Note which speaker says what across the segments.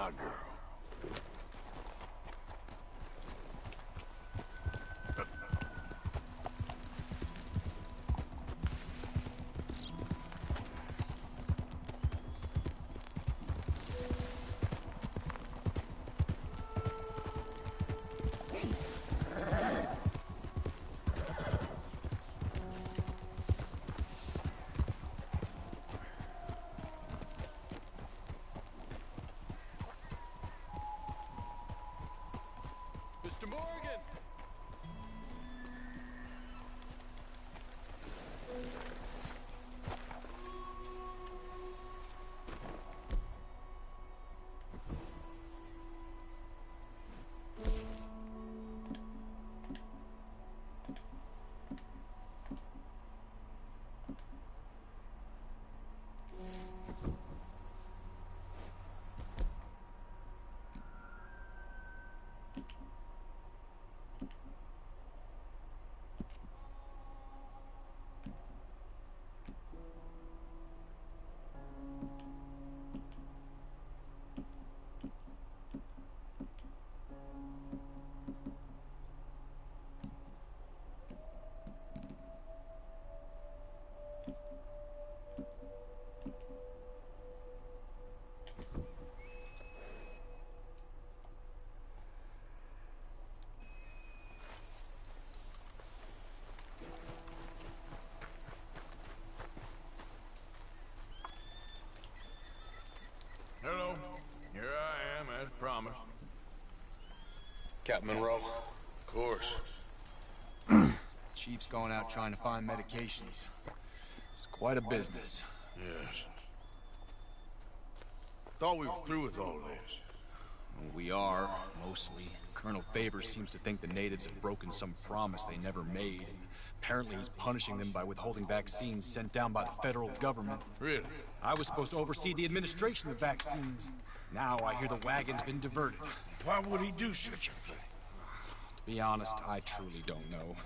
Speaker 1: my girl.
Speaker 2: Mr. Morgan! Hello. Here I am, as promised.
Speaker 3: Captain Monroe.
Speaker 1: Of course.
Speaker 3: Chief's going out trying to find medications. It's quite a business.
Speaker 1: Yes. Thought we were through with all this.
Speaker 3: We are, mostly. Colonel Favors seems to think the natives have broken some promise they never made. And apparently he's punishing them by withholding vaccines sent down by the federal government.
Speaker 1: Really?
Speaker 3: I was supposed to oversee the administration of vaccines. Now I hear the wagon's been diverted.
Speaker 1: Why would he do such a thing?
Speaker 3: To be honest, I truly don't know.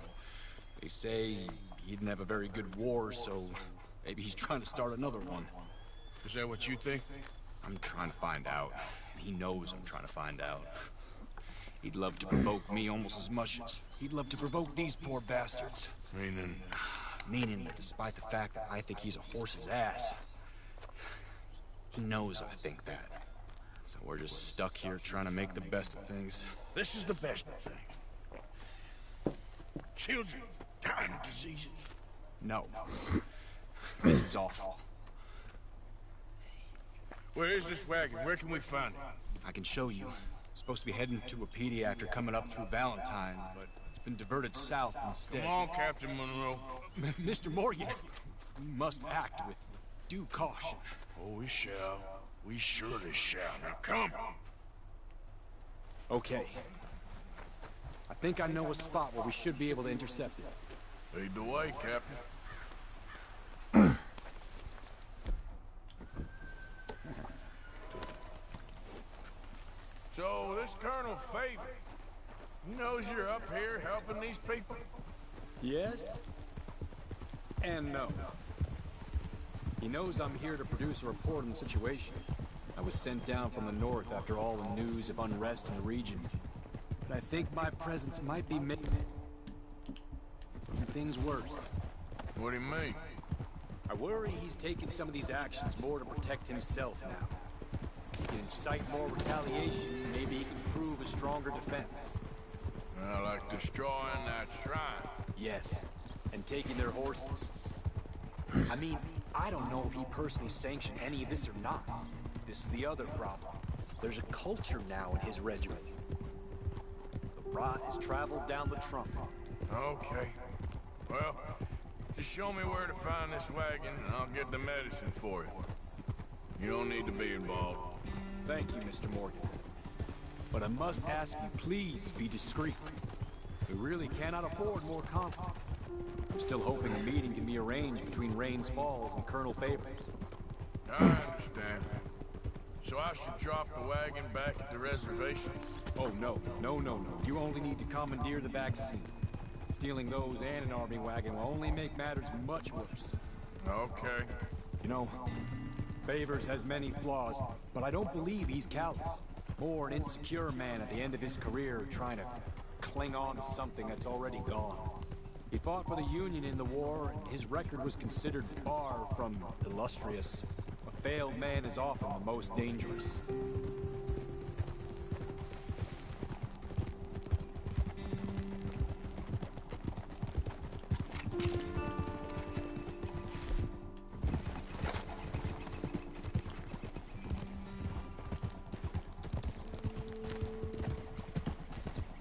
Speaker 3: They say he didn't have a very good war, so maybe he's trying to start another one.
Speaker 1: Is that what you think?
Speaker 3: I'm trying to find out. And he knows I'm trying to find out. He'd love to provoke me almost as much as he'd love to provoke these poor bastards.
Speaker 1: Meaning?
Speaker 3: Meaning that despite the fact that I think he's a horse's ass, he knows I think that. So we're just stuck here trying to make the best of things.
Speaker 1: This is the best of things. Children dying of diseases.
Speaker 3: No. This is awful.
Speaker 1: Where is this wagon? Where can we find it?
Speaker 3: I can show you. Supposed to be heading to a pediatric coming up through Valentine, but it's been diverted south instead.
Speaker 1: Come on, Captain Monroe.
Speaker 3: Mr. Morgan, we must act with due caution.
Speaker 1: Oh, we shall. We surely shall. Now come.
Speaker 3: Okay. I think I know a spot where we should be able to intercept it.
Speaker 1: Lead the way, Captain. So, this Colonel Favors, he knows you're up here helping these people?
Speaker 3: Yes. And no. He knows I'm here to produce a report on the situation. I was sent down from the north after all the news of unrest in the region. But I think my presence might be making things worse.
Speaker 1: What do you mean?
Speaker 3: I worry he's taking some of these actions more to protect himself now. He can incite more retaliation, maybe he can prove a stronger defense.
Speaker 1: Like destroying that shrine.
Speaker 3: Yes, and taking their horses. I mean, I don't know if he personally sanctioned any of this or not. This is the other problem. There's a culture now in his regiment. The rot has traveled down the trunk.
Speaker 1: Okay. Well, just show me where to find this wagon and I'll get the medicine for you. You don't need to be involved.
Speaker 3: Thank you, Mr. Morgan. But I must ask you, please be discreet. We really cannot afford more conflict. I'm still hoping a meeting can be arranged between Rains Falls and Colonel Favors.
Speaker 1: I understand. So I should drop the wagon back at the reservation?
Speaker 3: Oh, no. No. You only need to commandeer the vaccine. Stealing those and an army wagon will only make matters much worse.
Speaker 1: Okay.
Speaker 3: You know, Favors has many flaws, but I don't believe he's callous. More an insecure man at the end of his career trying to cling on to something that's already gone. He fought for the Union in the war, and his record was considered far from illustrious. A failed man is often the most dangerous.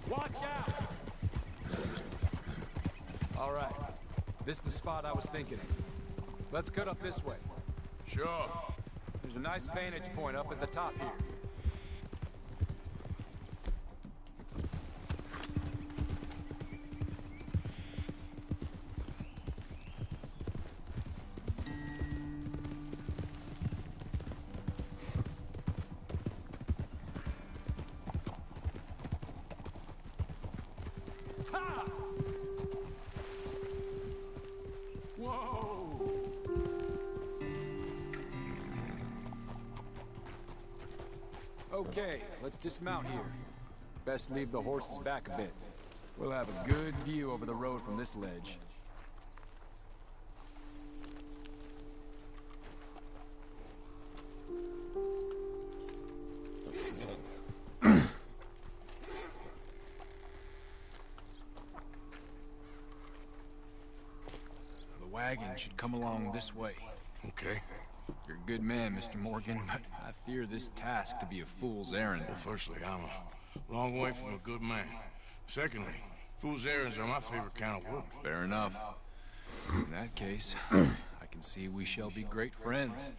Speaker 3: Watch out! All right. This is the spot I was thinking of. Let's cut up this way.
Speaker 1: Sure.
Speaker 3: There's a nice vantage point up at the top here. Ha! Whoa! Okay, let's dismount here. Best leave the horses back a bit. We'll have a good view over the road from this ledge. The wagon should come along this way.
Speaker 1: Okay.
Speaker 3: You're a good man, Mr. Morgan, but I fear this task to be a fool's errand.
Speaker 1: Well, firstly, I'm a long way from a good man. Secondly, fool's errands are my favorite kind of work.
Speaker 3: Fair enough. In that case, I can see we shall be great friends.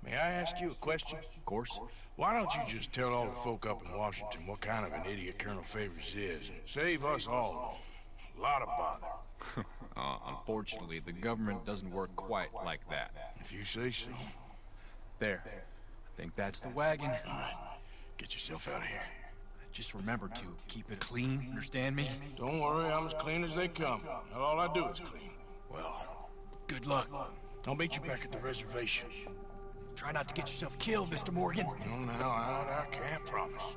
Speaker 1: May I ask you a question?
Speaker 3: Of course.
Speaker 1: Why don't you just tell all the folk up in Washington what kind of an idiot Colonel Favors is, and save us all a lot of bother?
Speaker 3: Unfortunately, the government doesn't work quite like that.
Speaker 1: If you say so.
Speaker 3: There. I think that's the wagon.
Speaker 1: All right. Get yourself out of here.
Speaker 3: Just remember to keep it clean, understand me?
Speaker 1: Don't worry, I'm as clean as they come. Not all I do is clean.
Speaker 3: Well, good luck.
Speaker 1: I'll meet you back at the reservation.
Speaker 3: Try not to get yourself killed, Mr. Morgan.
Speaker 1: No, now, I can't promise.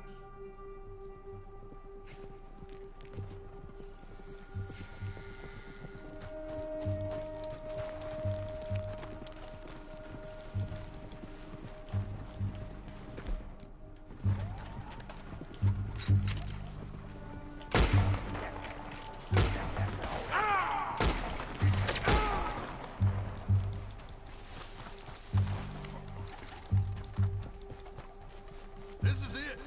Speaker 2: This is it.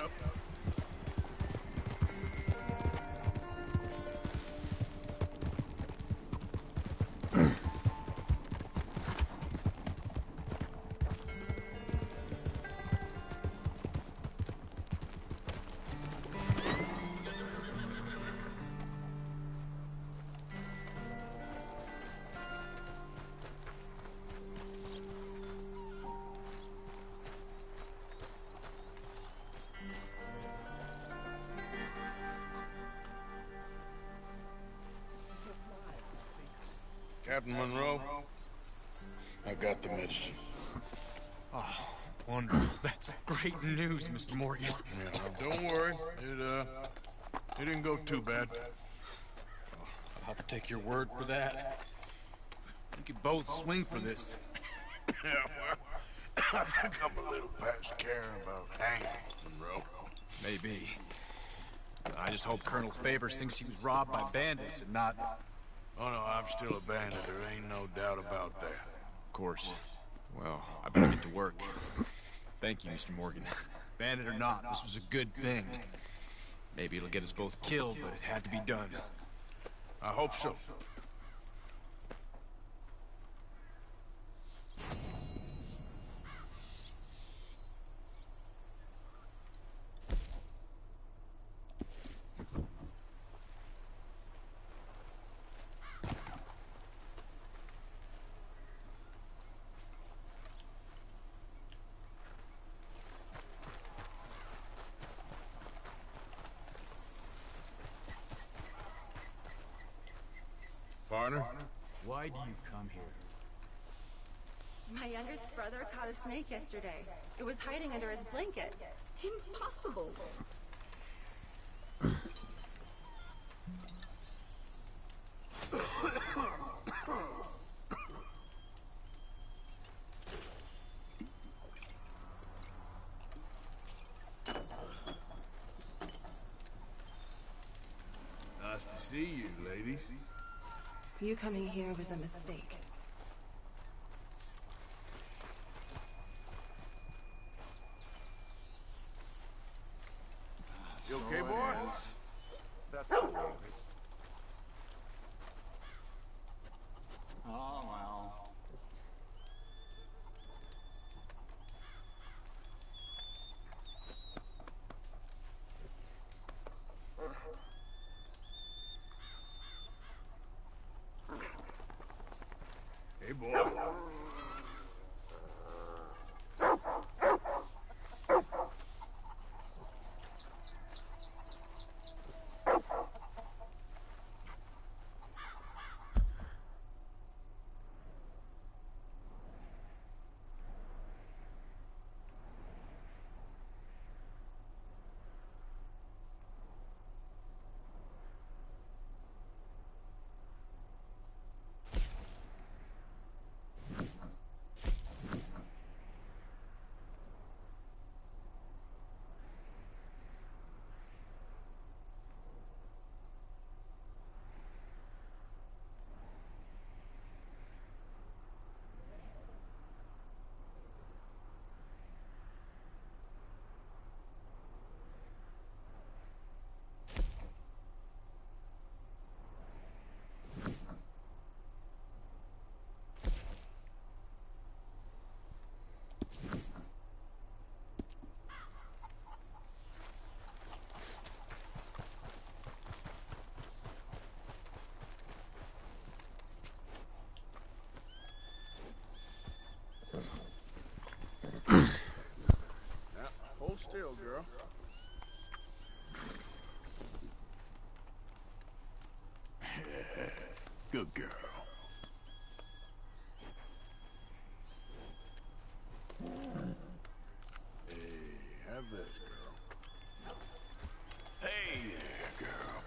Speaker 1: up. Captain Monroe, I got the medicine.
Speaker 3: Oh, wonderful. That's great news, Mr. Morgan.
Speaker 1: Yeah, don't worry. It didn't go too bad.
Speaker 3: I'll have to take your word for that. We could both swing for this.
Speaker 1: Yeah, well, I think I'm a little past caring about hanging, Monroe.
Speaker 3: Maybe. I just hope Colonel Favors thinks he was robbed by bandits and not...
Speaker 1: Oh no, I'm still a bandit. There ain't no doubt about that.
Speaker 3: Of course. Well, I better get to work. Thank you, Mr. Morgan. Bandit or not, this was a good thing. Maybe it'll get us both killed, but it had to be done.
Speaker 1: I hope so. Partner?
Speaker 3: Why do you come here?
Speaker 4: My youngest brother caught a snake yesterday. It was hiding under his blanket. Impossible.
Speaker 1: Nice to see you, ladies.
Speaker 4: You coming here was a mistake.
Speaker 1: You okay, boy?
Speaker 2: That's the way of it. Oh, well.
Speaker 1: Hey, boy. Hold still, girl. Good girl. Hey, have this, girl. Hey there, girl.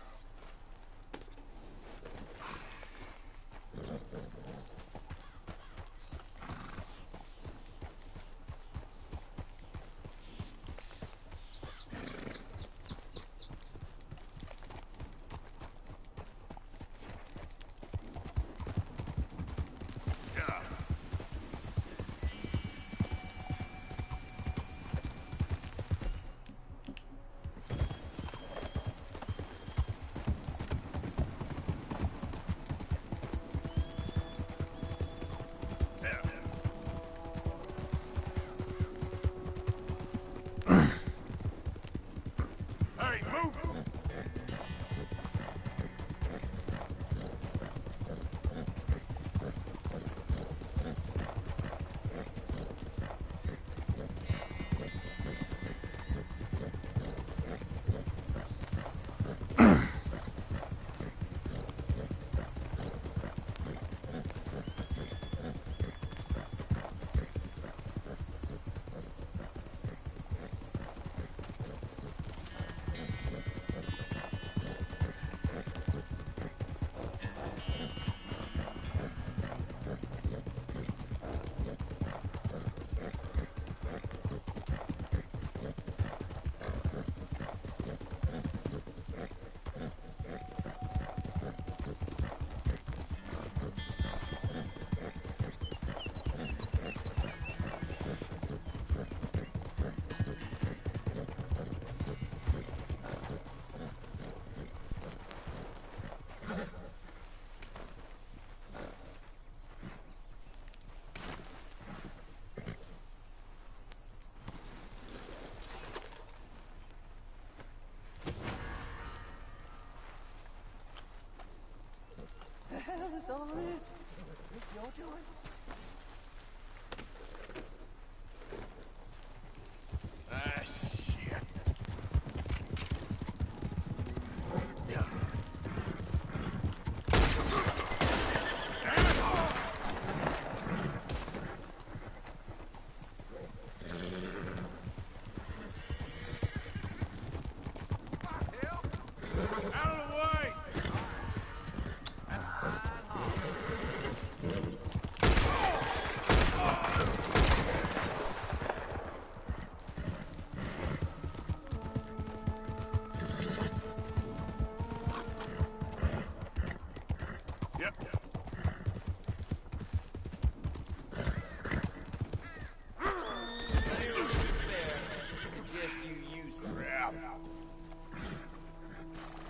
Speaker 5: do you use them?
Speaker 1: Crap.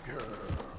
Speaker 1: Grr.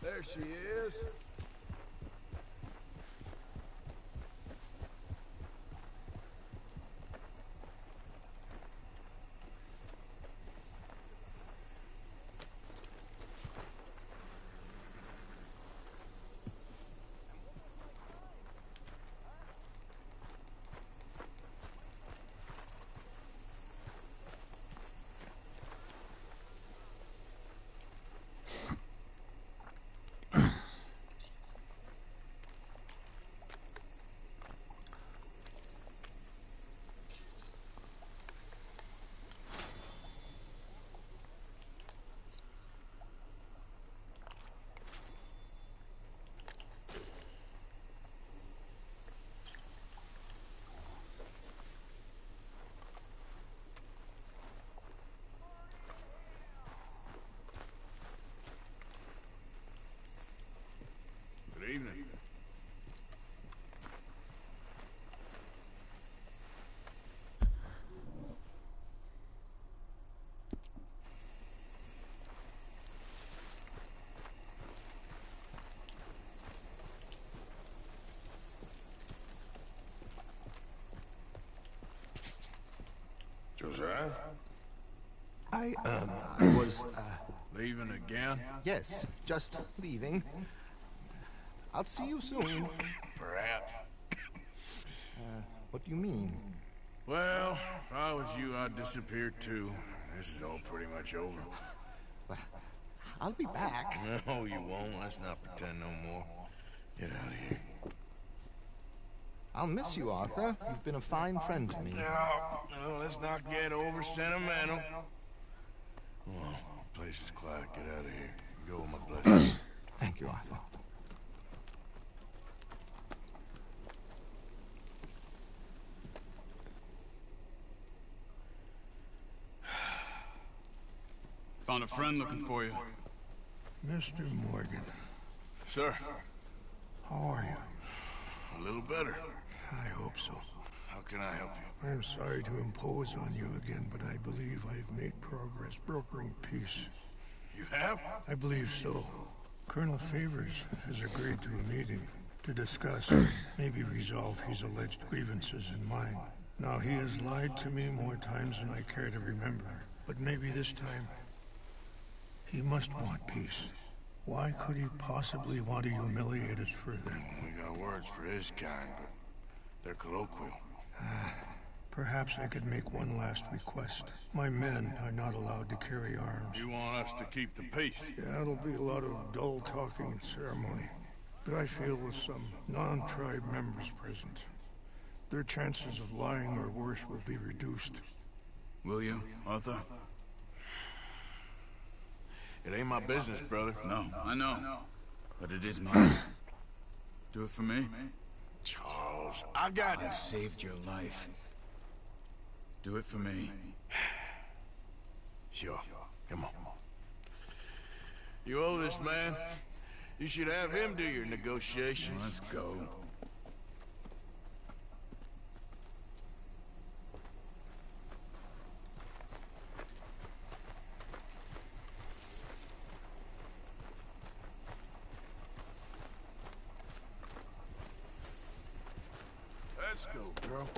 Speaker 1: There she is. Good evening. Josiah?
Speaker 2: I was,
Speaker 1: Leaving again?
Speaker 2: yes, just leaving. I'll see you soon.
Speaker 1: Perhaps.
Speaker 2: What do you mean?
Speaker 1: Well, If I was you, I'd disappear too. This is all pretty much over.
Speaker 2: I'll be back.
Speaker 1: No, you won't. Let's not pretend no more. Get out of here.
Speaker 2: I'll miss you, Arthur. You've been a fine friend to me.
Speaker 1: No, let's not get over sentimental. Come on, the place is quiet. Get out of here. Go with my blessing.
Speaker 2: Thank you, Arthur.
Speaker 5: Found a friend looking for you.
Speaker 6: Mr. Morgan,
Speaker 1: Sir,
Speaker 6: how are you?
Speaker 1: a little better.
Speaker 6: I hope so.
Speaker 1: How can I help you?
Speaker 6: I'm sorry to impose on you again, but I believe I've made progress brokering peace.
Speaker 1: You have?
Speaker 6: I believe so. Colonel Favors has agreed to a meeting to discuss, maybe resolve his alleged grievances and mine. Now, he has lied to me more times than I care to remember, but maybe this time he must want peace. Why could he possibly want to humiliate us further?
Speaker 1: We got words for his kind, but they're colloquial.
Speaker 6: Perhaps I could make one last request. My men are not allowed to carry arms.
Speaker 1: You want us to keep the peace?
Speaker 6: Yeah, it'll be a lot of dull talking and ceremony. But I feel with some non-tribe members present, their chances of lying or worse will be reduced.
Speaker 5: Will you, Arthur?
Speaker 1: It ain't my business, brother.
Speaker 5: No, I know. But it is mine. Do it for me?
Speaker 1: Charles, I got
Speaker 5: I saved your life. Do it for me.
Speaker 1: Sure. Come on. You owe this man. You should have him do your negotiations.
Speaker 5: Let's go.
Speaker 1: Let's go, girl.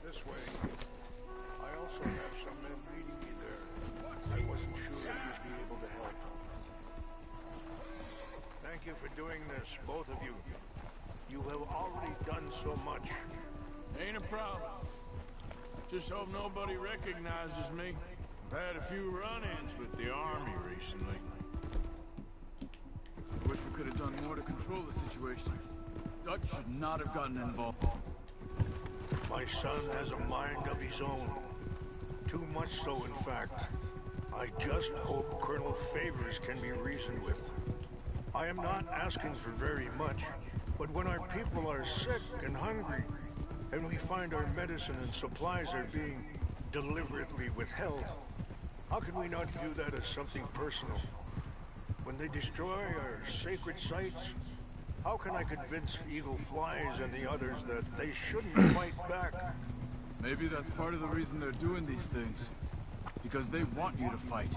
Speaker 6: This way. I also have some men meeting me there. I wasn't sure if you'd be able to help. Thank you for doing this, both of you. You have already done so much.
Speaker 1: Ain't a problem. Just hope nobody recognizes me. I've had a few run-ins with the army recently.
Speaker 5: I wish we could have done more to control the situation. Dutch should not have gotten involved.
Speaker 6: My son has a mind of his own. Too much so, in fact. I just hope Colonel Favors can be reasoned with. I am not asking for very much, but when our people are sick and hungry, and we find our medicine and supplies are being deliberately withheld, how can we not view that as something personal? When they destroy our sacred sites, how can I convince Eagle Flies and the others that they shouldn't fight back?
Speaker 5: Maybe that's part of the reason they're doing these things. Because they want you to fight.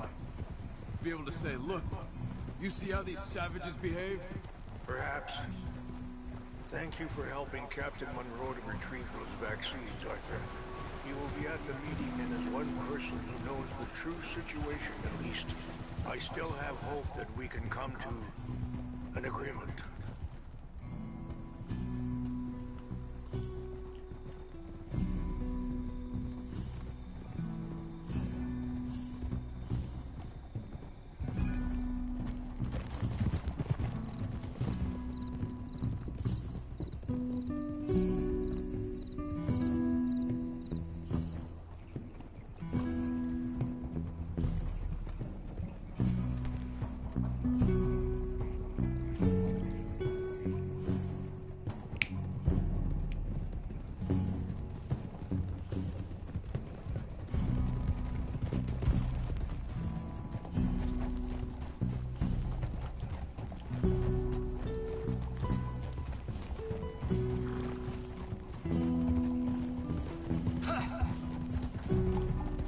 Speaker 5: Be able to say, look, you see how these savages behave?
Speaker 6: Perhaps. Thank you for helping Captain Monroe to retrieve those vaccines, Arthur. He will be at the meeting, and as one person who knows the true situation at least, I still have hope that we can come to an agreement.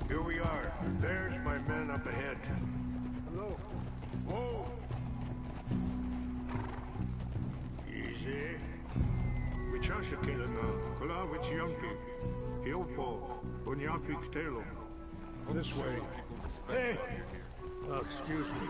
Speaker 6: Here we are. There's my men up ahead. Hello. Whoa! Easy. Wyciążekile na kulawy ciągi. Hilpo, poniapi ktelo. This way. Hey! Excuse me.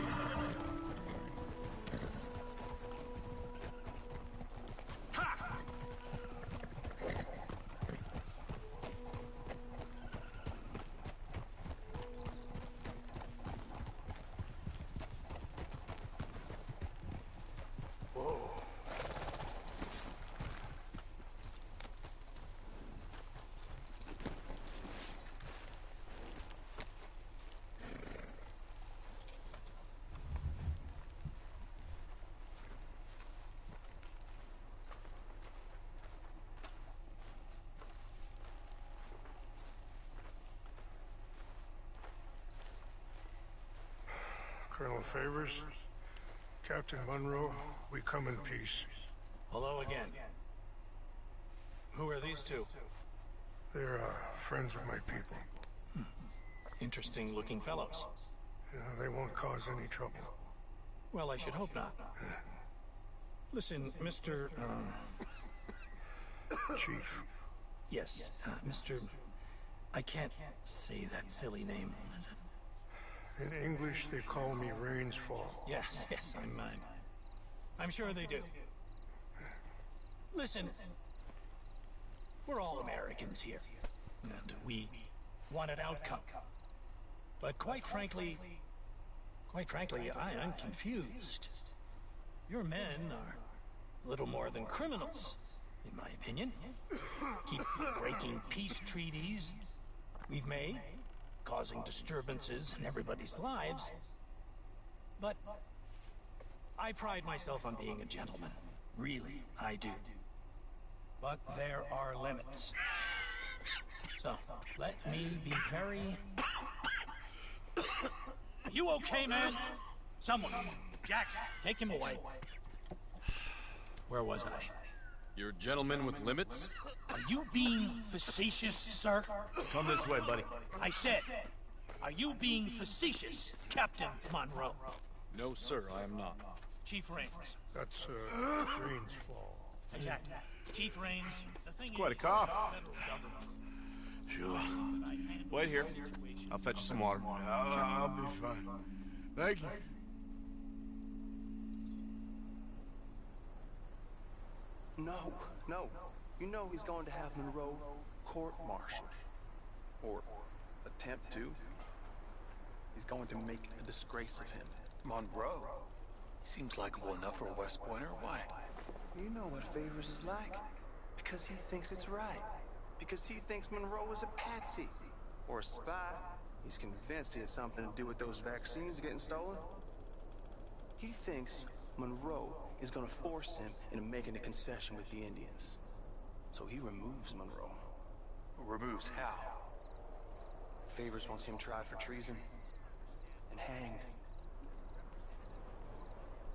Speaker 6: Colonel Favors. Captain Monroe, we come in peace.
Speaker 2: Hello again. Who are these two?
Speaker 6: They're, friends of my people.
Speaker 2: Interesting looking fellows.
Speaker 6: You know, they won't cause any trouble.
Speaker 2: Well, I should hope not. Listen, Mr.
Speaker 6: Chief.
Speaker 2: Yes, Mr. I can't say that silly name.
Speaker 6: In English, they call me Rains Fall.
Speaker 2: Yes, I'm sure they do. Listen, we're all Americans here, and we want an outcome. But quite frankly, I'm confused. Your men are little more than criminals, in my opinion. Keep breaking peace treaties we've made, causing disturbances in everybody's lives. But I pride myself on being a gentleman. Really, I do. But there are limits. So, let me be very... Are you okay, man? Someone. Jackson, take him away. Where was I?
Speaker 3: You're a gentleman with limits?
Speaker 2: Are you being facetious, sir?
Speaker 3: Come this way, buddy.
Speaker 2: I said, are you being facetious, Captain Monroe?
Speaker 3: No, sir, I am not.
Speaker 2: Chief Rains.
Speaker 6: That's, Rains Fall.
Speaker 2: Exactly. Chief Rains, the thing
Speaker 7: Quite a
Speaker 2: is,
Speaker 7: cough.
Speaker 6: Sure.
Speaker 7: Wait here. I'll fetch you some water.
Speaker 5: I'll be fine. Thank you.
Speaker 8: No. You know he's going to have Monroe court-martialed. Or attempt to. He's going to make a disgrace of him.
Speaker 9: Monroe? He seems likable enough for a West Pointer. Why?
Speaker 8: You know what Favors is like. Because he thinks it's right. Because he thinks Monroe is a patsy. Or a spy. He's convinced he had something to do with those vaccines getting stolen. He thinks Monroe is going to force him into making a concession with the Indians. So he removes Monroe.
Speaker 9: Removes how?
Speaker 8: Favors wants him tried for treason and hanged.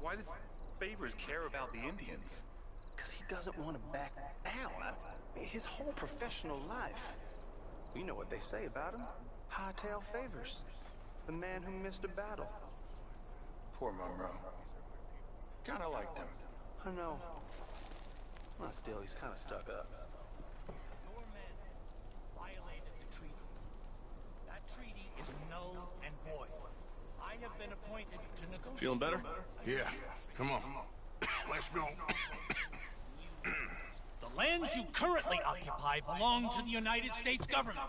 Speaker 9: Why does Favors care about the Indians?
Speaker 8: Because he doesn't want to back down. His whole professional life. You know what they say about him. Hightail Favors. The man who missed a battle.
Speaker 9: Poor Monroe. Kinda liked him.
Speaker 8: I know. Well, still, he's kind of stuck up.
Speaker 2: Your men violated the treaty. That treaty is null and void. I have been appointed to negotiate...
Speaker 7: Feeling better?
Speaker 1: Yeah, come on. Let's go.
Speaker 2: The lands you currently occupy belong to the United States government.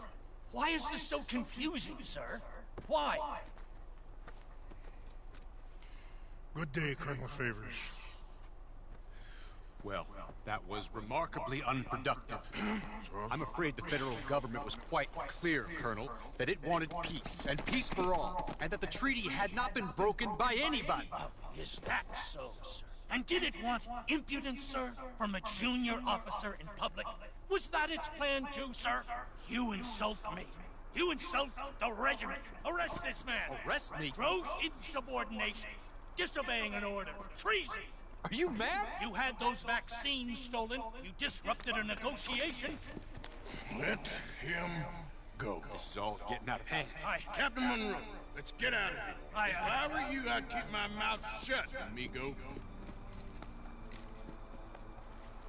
Speaker 2: Why is this so confusing, sir? Why?
Speaker 6: Good day, Colonel Favors.
Speaker 3: Well, that was remarkably unproductive. I'm afraid the federal government was quite clear, Colonel, that it wanted peace, and peace for all, and that the treaty had not been broken by anybody.
Speaker 2: Oh, is that so, sir? And did it want impudence, sir, from a junior officer in public? Was that its plan too, sir? You insult me. You insult the regiment. Arrest this man.
Speaker 3: Arrest me?
Speaker 2: Gross insubordination. Disobeying an order. Treason.
Speaker 3: Are you mad?
Speaker 2: You had those vaccines stolen. You disrupted a negotiation.
Speaker 1: Let him go.
Speaker 3: This is all getting out of hand.
Speaker 1: Captain Monroe, let's get out of here. If I were you, I'd keep my mouth shut, amigo.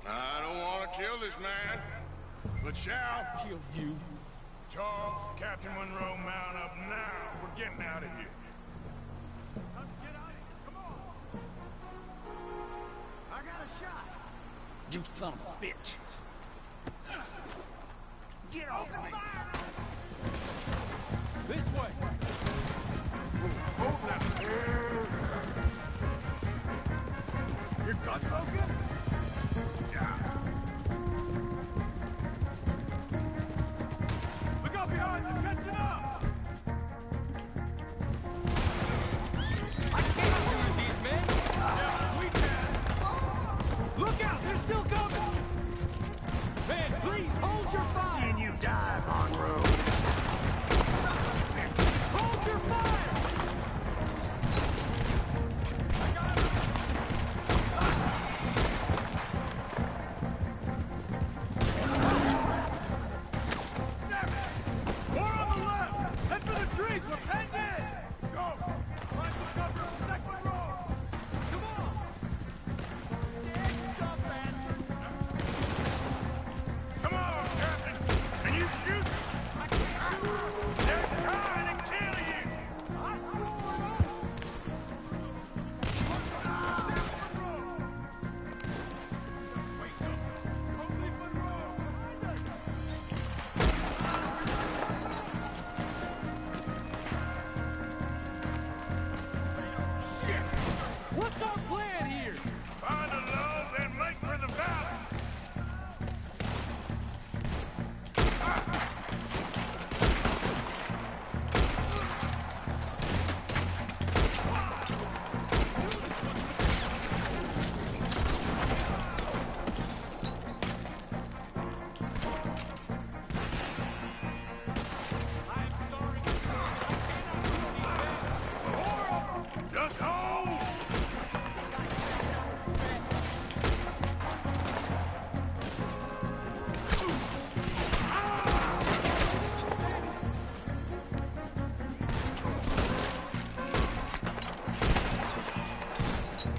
Speaker 1: I don't want to kill this man, but shall
Speaker 3: Kill you?
Speaker 1: Charles, Captain Monroe, mount up now. We're getting out of here.
Speaker 6: I got a shot.
Speaker 2: You son of a bitch.
Speaker 6: Get off me.
Speaker 3: This way!
Speaker 1: Hold now. Your gun broken? Yeah.
Speaker 5: Look out behind them! Catching up!
Speaker 3: I can't shoot these men!
Speaker 5: Yeah, we can!
Speaker 3: Look out! They're still coming! Man, please hold your fire!
Speaker 6: Seeing you die, Monroe.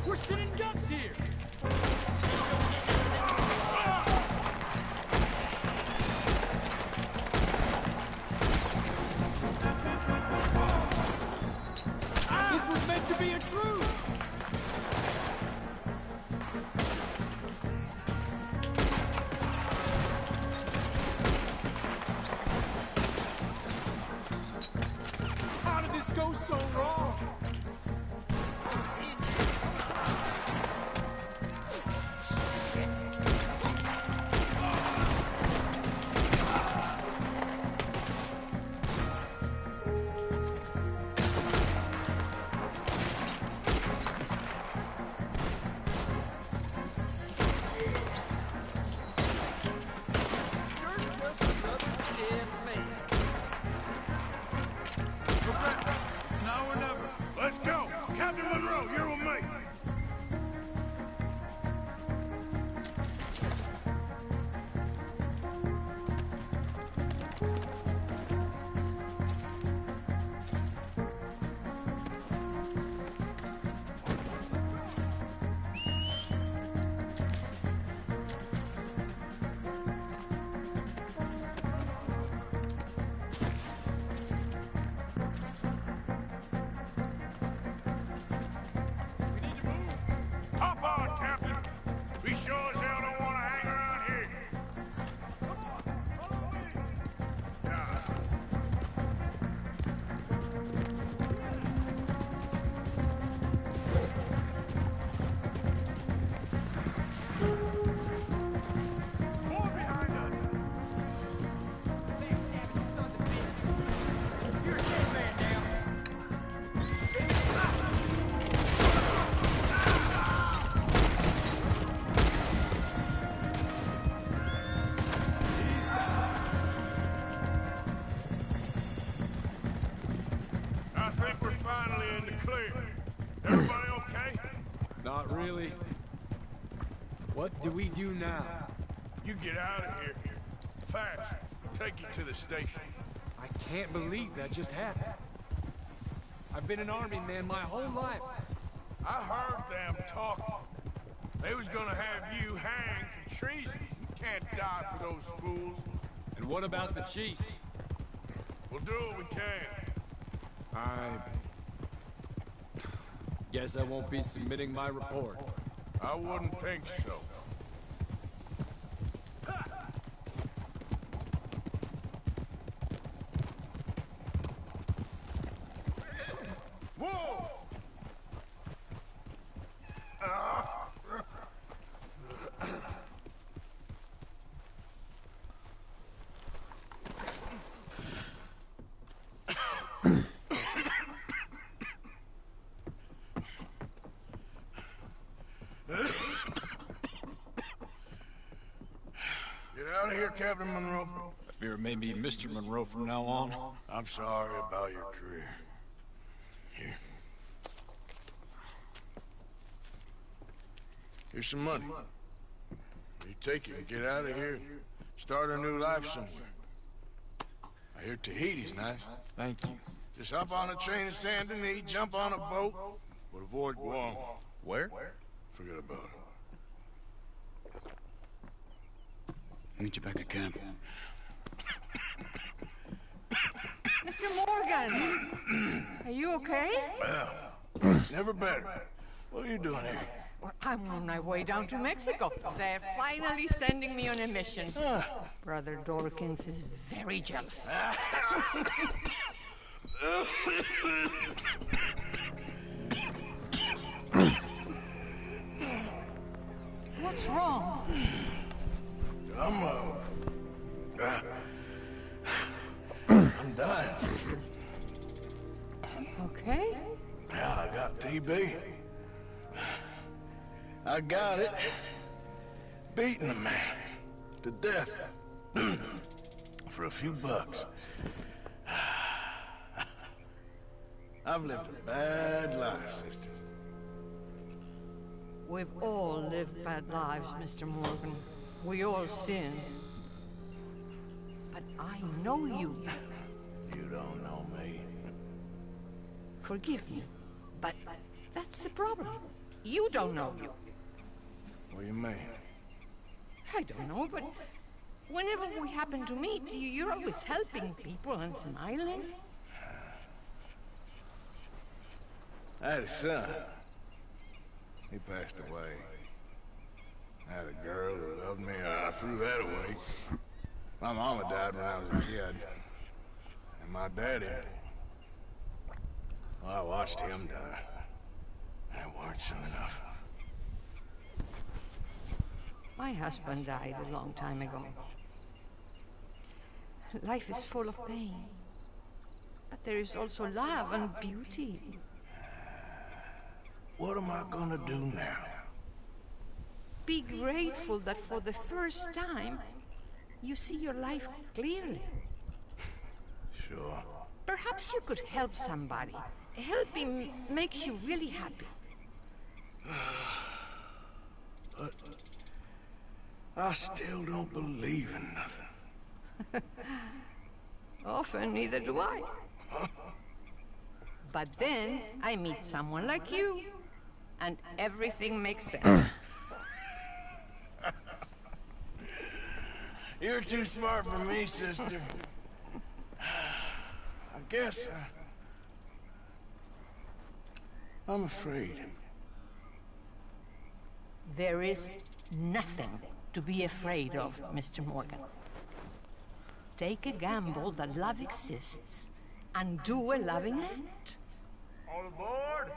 Speaker 3: We're sitting ducks here! This was meant to be a truce! How did this go so wrong?
Speaker 5: It's now or never.
Speaker 1: Let's go! Captain Monroe, you're with me! Hop on, Captain! We sure as hell don't want to hang around here. Yeah. More behind us!
Speaker 2: You're a dead man now.
Speaker 1: I think we're finally in the clear. Everybody okay?
Speaker 3: Not really. What do we do now?
Speaker 1: You get out of here. Fast. Take you to the station.
Speaker 3: I can't believe that just happened. I've been an army man my whole life.
Speaker 1: I heard them talking. They was gonna have you hanged for treason. You can't die for those fools.
Speaker 3: And what about the chief?
Speaker 1: We'll do what we can.
Speaker 3: I guess I won't be submitting my report.
Speaker 1: I wouldn't think so. Whoa! Get out of here, Captain Monroe.
Speaker 3: I fear it may be Mr. Monroe from now on.
Speaker 1: I'm sorry about your career. Here. Here's some money. You take it and get out of here. Start a new life somewhere. I hear Tahiti's nice.
Speaker 3: Thank you.
Speaker 1: Just hop on a train to Saint Denis, jump on a boat, but avoid Guam.
Speaker 7: Where?
Speaker 1: Forget about it.
Speaker 5: Meet you back at camp.
Speaker 10: Mr. Morgan! Are you okay?
Speaker 1: Well, never better. What are you doing here?
Speaker 10: Well, I'm on my way down to Mexico. They're finally sending me on a mission. Brother Dorkins is very jealous. What's wrong?
Speaker 1: I'm dying, sister.
Speaker 10: Okay.
Speaker 1: Yeah, I got TB. I got it. Beating a man to death for a few bucks. I I've lived a bad life, sister.
Speaker 10: We've all lived bad lives, Mr. Morgan. We all sin. But I know you.
Speaker 1: You don't know me.
Speaker 10: Forgive me, but that's the problem. You don't know you.
Speaker 1: What do you mean?
Speaker 10: I don't know, but whenever we happen to meet, you're always helping people and smiling.
Speaker 1: I had a son. He passed away. I had a girl who loved me. I threw that away. My mama died when I was a kid. And my daddy... Well, I watched him die. And it weren't soon enough.
Speaker 10: My husband died a long time ago. Life is full of pain. But there is also love and beauty.
Speaker 1: What am I gonna do now?
Speaker 10: Be grateful that for the first time, you see your life clearly.
Speaker 1: Sure.
Speaker 10: Perhaps you could help somebody. Helping makes you really happy.
Speaker 1: But I still don't believe in nothing.
Speaker 10: Often, neither do I. But then I meet someone like you, and everything makes sense.
Speaker 1: You're too smart for me, sister. I guess I'm afraid.
Speaker 10: There is nothing to be afraid of, Mr. Morgan. Take a gamble that love exists, and do a loving act.
Speaker 1: All aboard!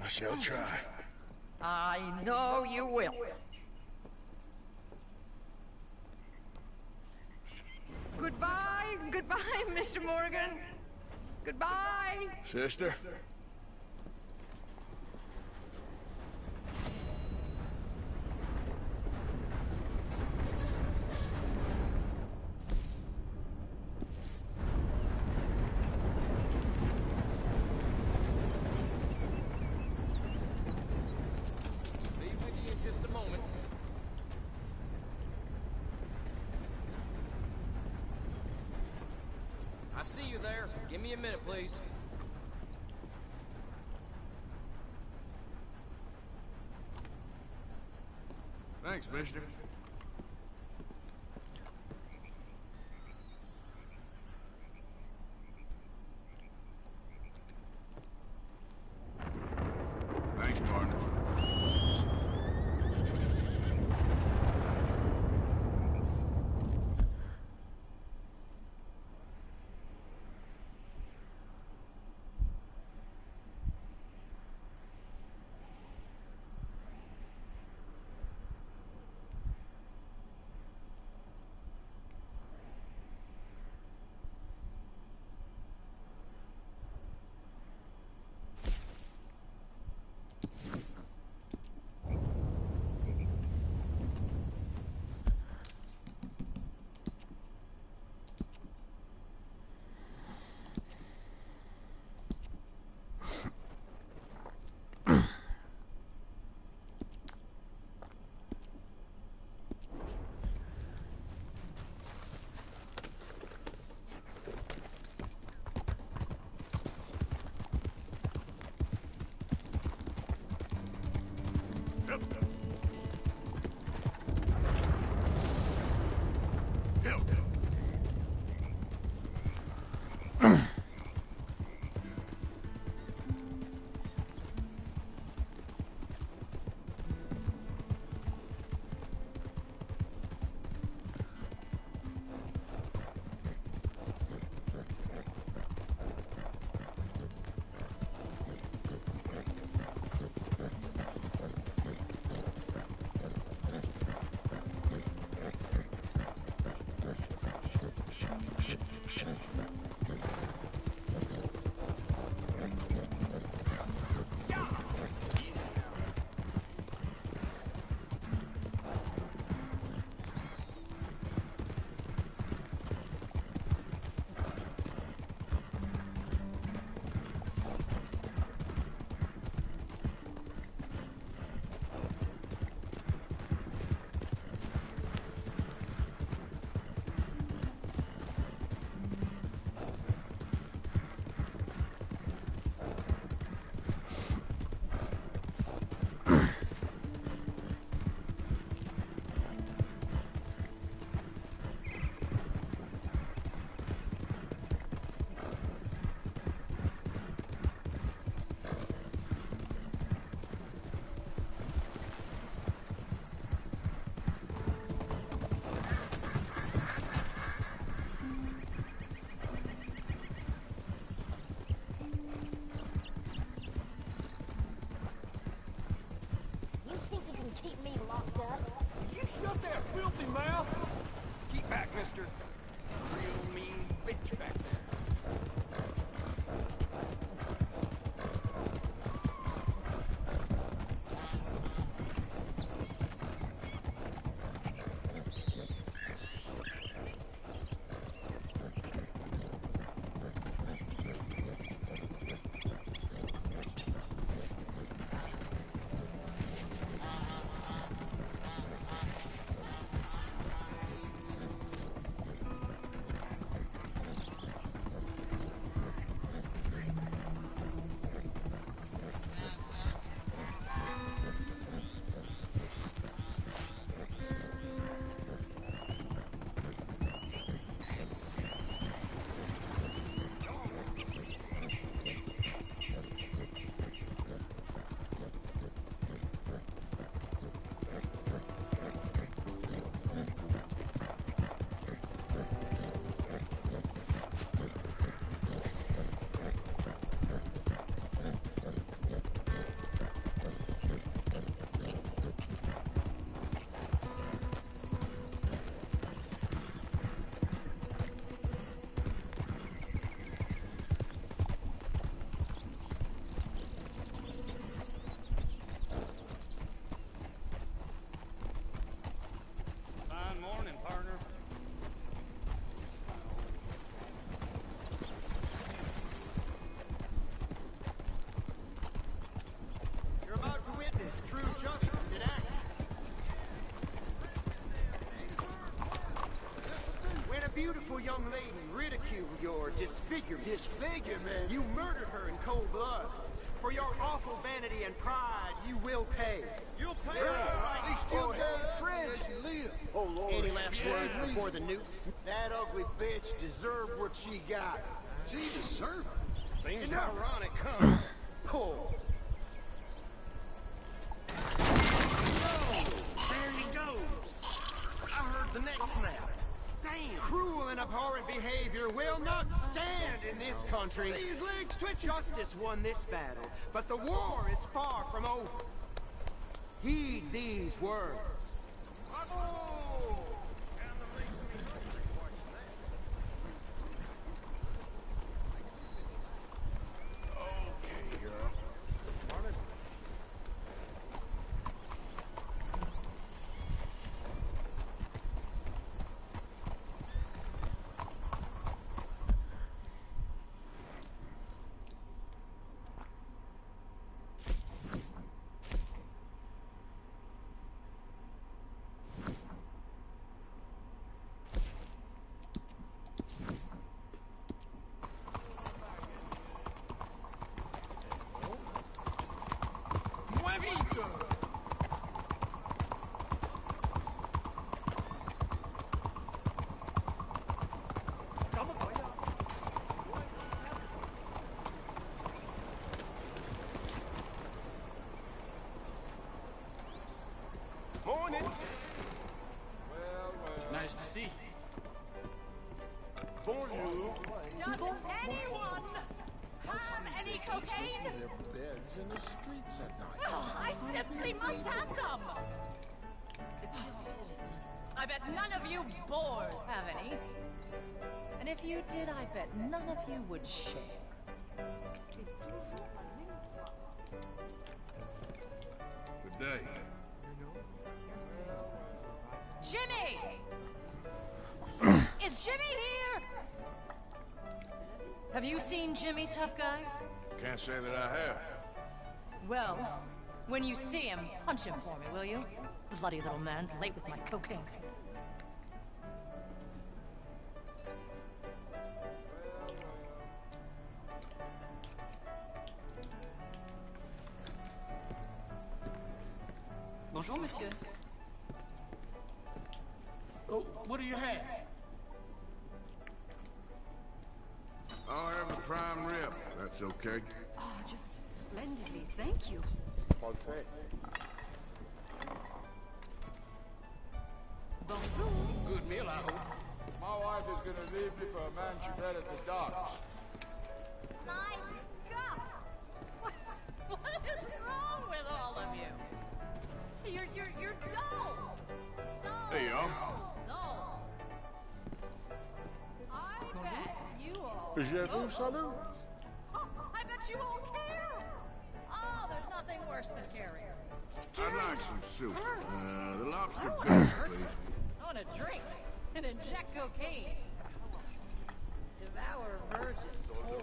Speaker 1: I shall try.
Speaker 10: I know you will. Goodbye, goodbye, Mr. Morgan. Goodbye.
Speaker 1: Sister?
Speaker 11: See you there. Give me a minute, please.
Speaker 1: Thanks, mister. Thanks, partner.
Speaker 11: mister. Real mean bitch back there.
Speaker 8: True justice in action. When a beautiful young lady ridiculed your disfigurement. Disfigurement? You murdered her in cold blood. For your awful vanity and pride, you will pay. You'll pay.
Speaker 6: At least you got friends as you live. Oh, Lord.
Speaker 8: Any last words before the noose?
Speaker 6: That ugly bitch deserved what she got. She deserved it.
Speaker 11: Seems ironic, huh?
Speaker 8: Cool.
Speaker 11: The neck snap.
Speaker 8: Damn! Cruel and abhorrent behavior will not stand in this country.
Speaker 6: See his legs twitching.
Speaker 8: Justice won this battle, but the war is far from over. Heed these words.
Speaker 1: Okay, girl.
Speaker 8: Morning.
Speaker 11: Nice to see you.
Speaker 8: Bonjour.
Speaker 12: Does anyone have any cocaine?
Speaker 1: There are beds in the streets at night.
Speaker 12: Oh, I simply must have some. I bet none of you boars have any. And if you did, I bet none of you would share.
Speaker 1: Good day.
Speaker 12: Jimmy! Is Jimmy here? Have you seen Jimmy, tough guy?
Speaker 1: Can't say that I have.
Speaker 12: Well, when you see him, punch him for me, will you? Bloody little man's late with my cocaine.
Speaker 11: Bonjour, monsieur. Oh, what do you have?
Speaker 1: I'll have a prime rib. That's okay.
Speaker 12: Oh, just splendidly, thank you.
Speaker 1: Perfect.
Speaker 12: Bonjour.
Speaker 11: Good meal, I hope.
Speaker 13: My wife is gonna leave me for a man she met at the docks.
Speaker 12: My God! What is wrong with all of you? You're dull. Dull.
Speaker 1: Hey, y'all.
Speaker 12: Dull.
Speaker 13: Je vous salue.
Speaker 12: Oh, I bet you won't care. Oh, there's nothing worse than carrying.
Speaker 1: I'd like some soup. The lobster bisque, please.
Speaker 12: I want a drink and inject cocaine. Devour virgins whole.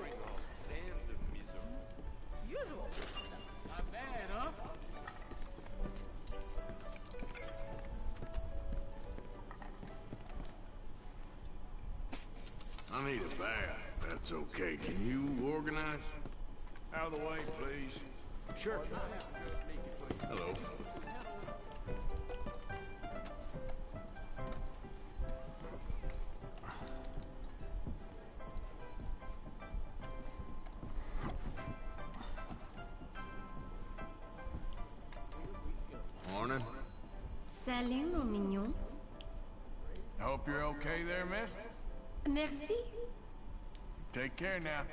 Speaker 12: Usual stuff.
Speaker 11: Not bad, huh?
Speaker 1: I need a bath. That's okay. Can you organize? Out of the way, please.
Speaker 11: Sure.
Speaker 1: Hello. Morning.
Speaker 14: Salut, mon mignon.
Speaker 1: I hope you're okay there, miss.
Speaker 14: Merci.
Speaker 1: Take care now.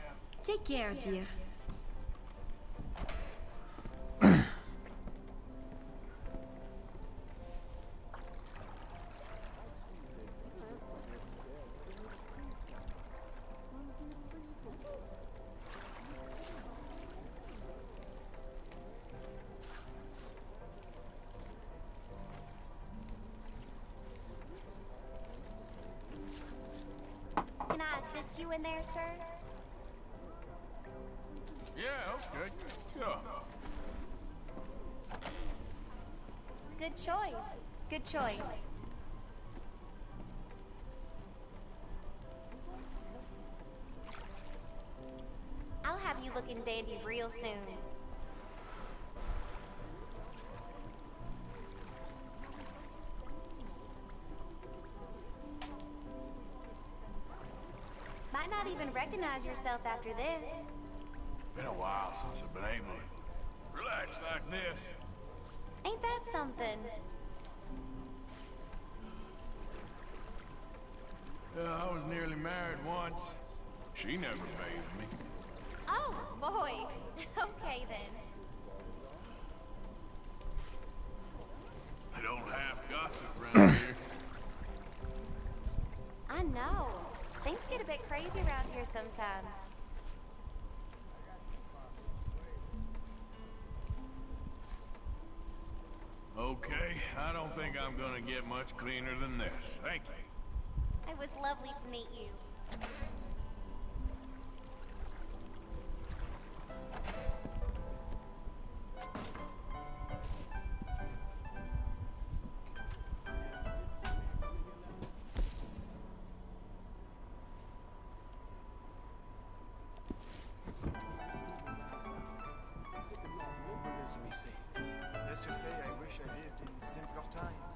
Speaker 14: Take care, dear.
Speaker 15: Can I assist you in there, sir?
Speaker 1: Yeah, okay. Sure.
Speaker 15: Good choice. Good choice. I'll have you looking dandy real soon. Might not even recognize yourself after this.
Speaker 1: Been a while since I've been able to relax like this.
Speaker 15: Ain't that something?
Speaker 1: I was nearly married once. She never bathed me.
Speaker 15: Oh, boy. Okay, then.
Speaker 1: I don't have gossip around here.
Speaker 15: I know. Things get a bit crazy around here sometimes.
Speaker 1: Okay, I don't think I'm gonna get much cleaner than this. Thank you.
Speaker 15: It was lovely to meet you.
Speaker 8: Let's just say I wish I lived in simpler times.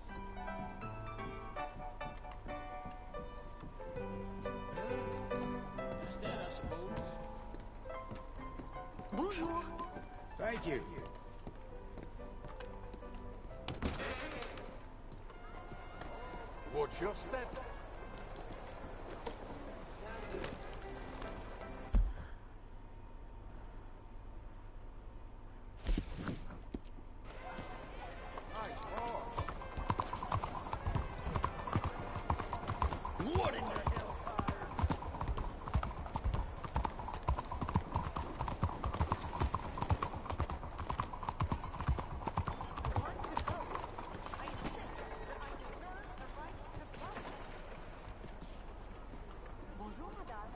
Speaker 11: That's that, I suppose.
Speaker 14: Bonjour.
Speaker 13: Thank you.
Speaker 6: Watch your step.
Speaker 11: What in the hell?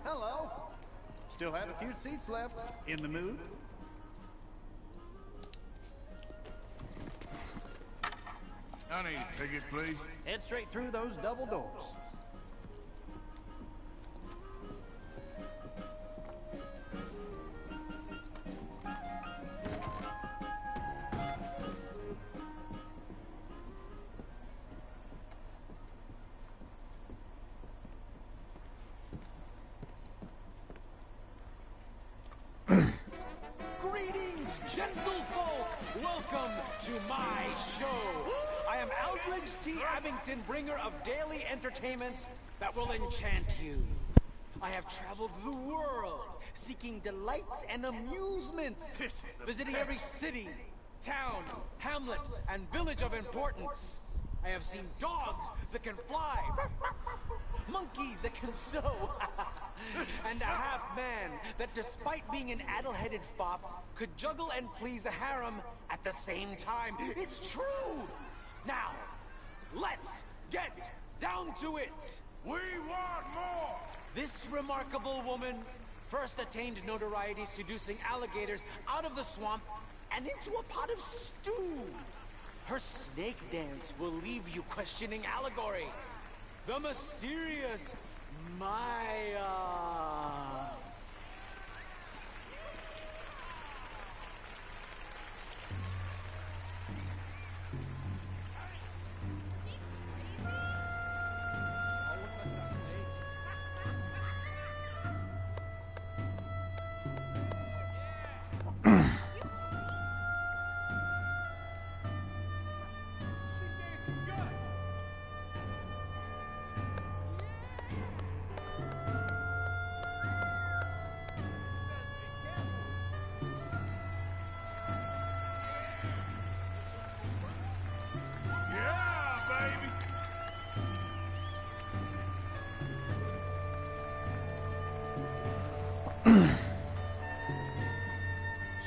Speaker 16: Hello. Still have a few seats left. In the mood?
Speaker 1: I need a ticket, please.
Speaker 16: Head straight through those double doors.
Speaker 17: Greetings, gentlefolk! Welcome to my show. I am Aldridge T. Abington, bringer of daily entertainment that will enchant you. I have traveled the world, seeking delights and amusements, visiting every city, town, hamlet, and village of importance. I have seen dogs that can fly, monkeys that can sew, And a half-man that, despite being an addle-headed fop, could juggle and please a harem at the same time. It's true! Now, let's get down to it!
Speaker 1: We want more!
Speaker 17: This remarkable woman first attained notoriety seducing alligators out of the swamp and into a pot of stew. Her snake dance will leave you questioning allegory. The mysterious Maya.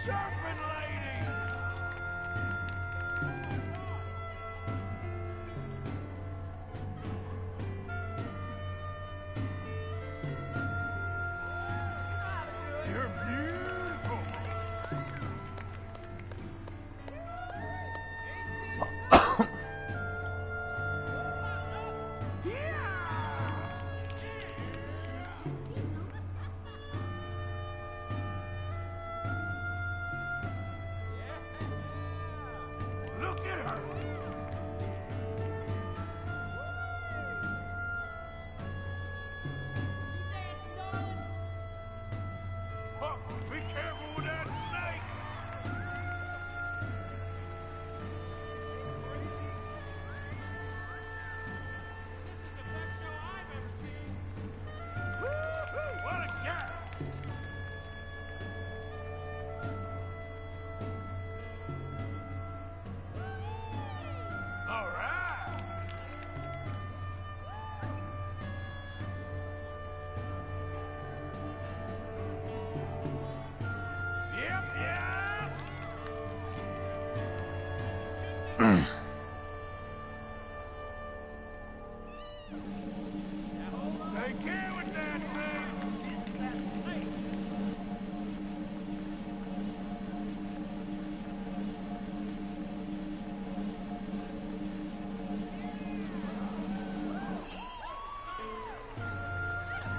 Speaker 1: Serpent lady! You're beautiful! Look at her! Oh, be careful with that snake! This is the best show I've ever seen! Woo-hoo! What a guy! All right. Yep, yep. Take care with that thing.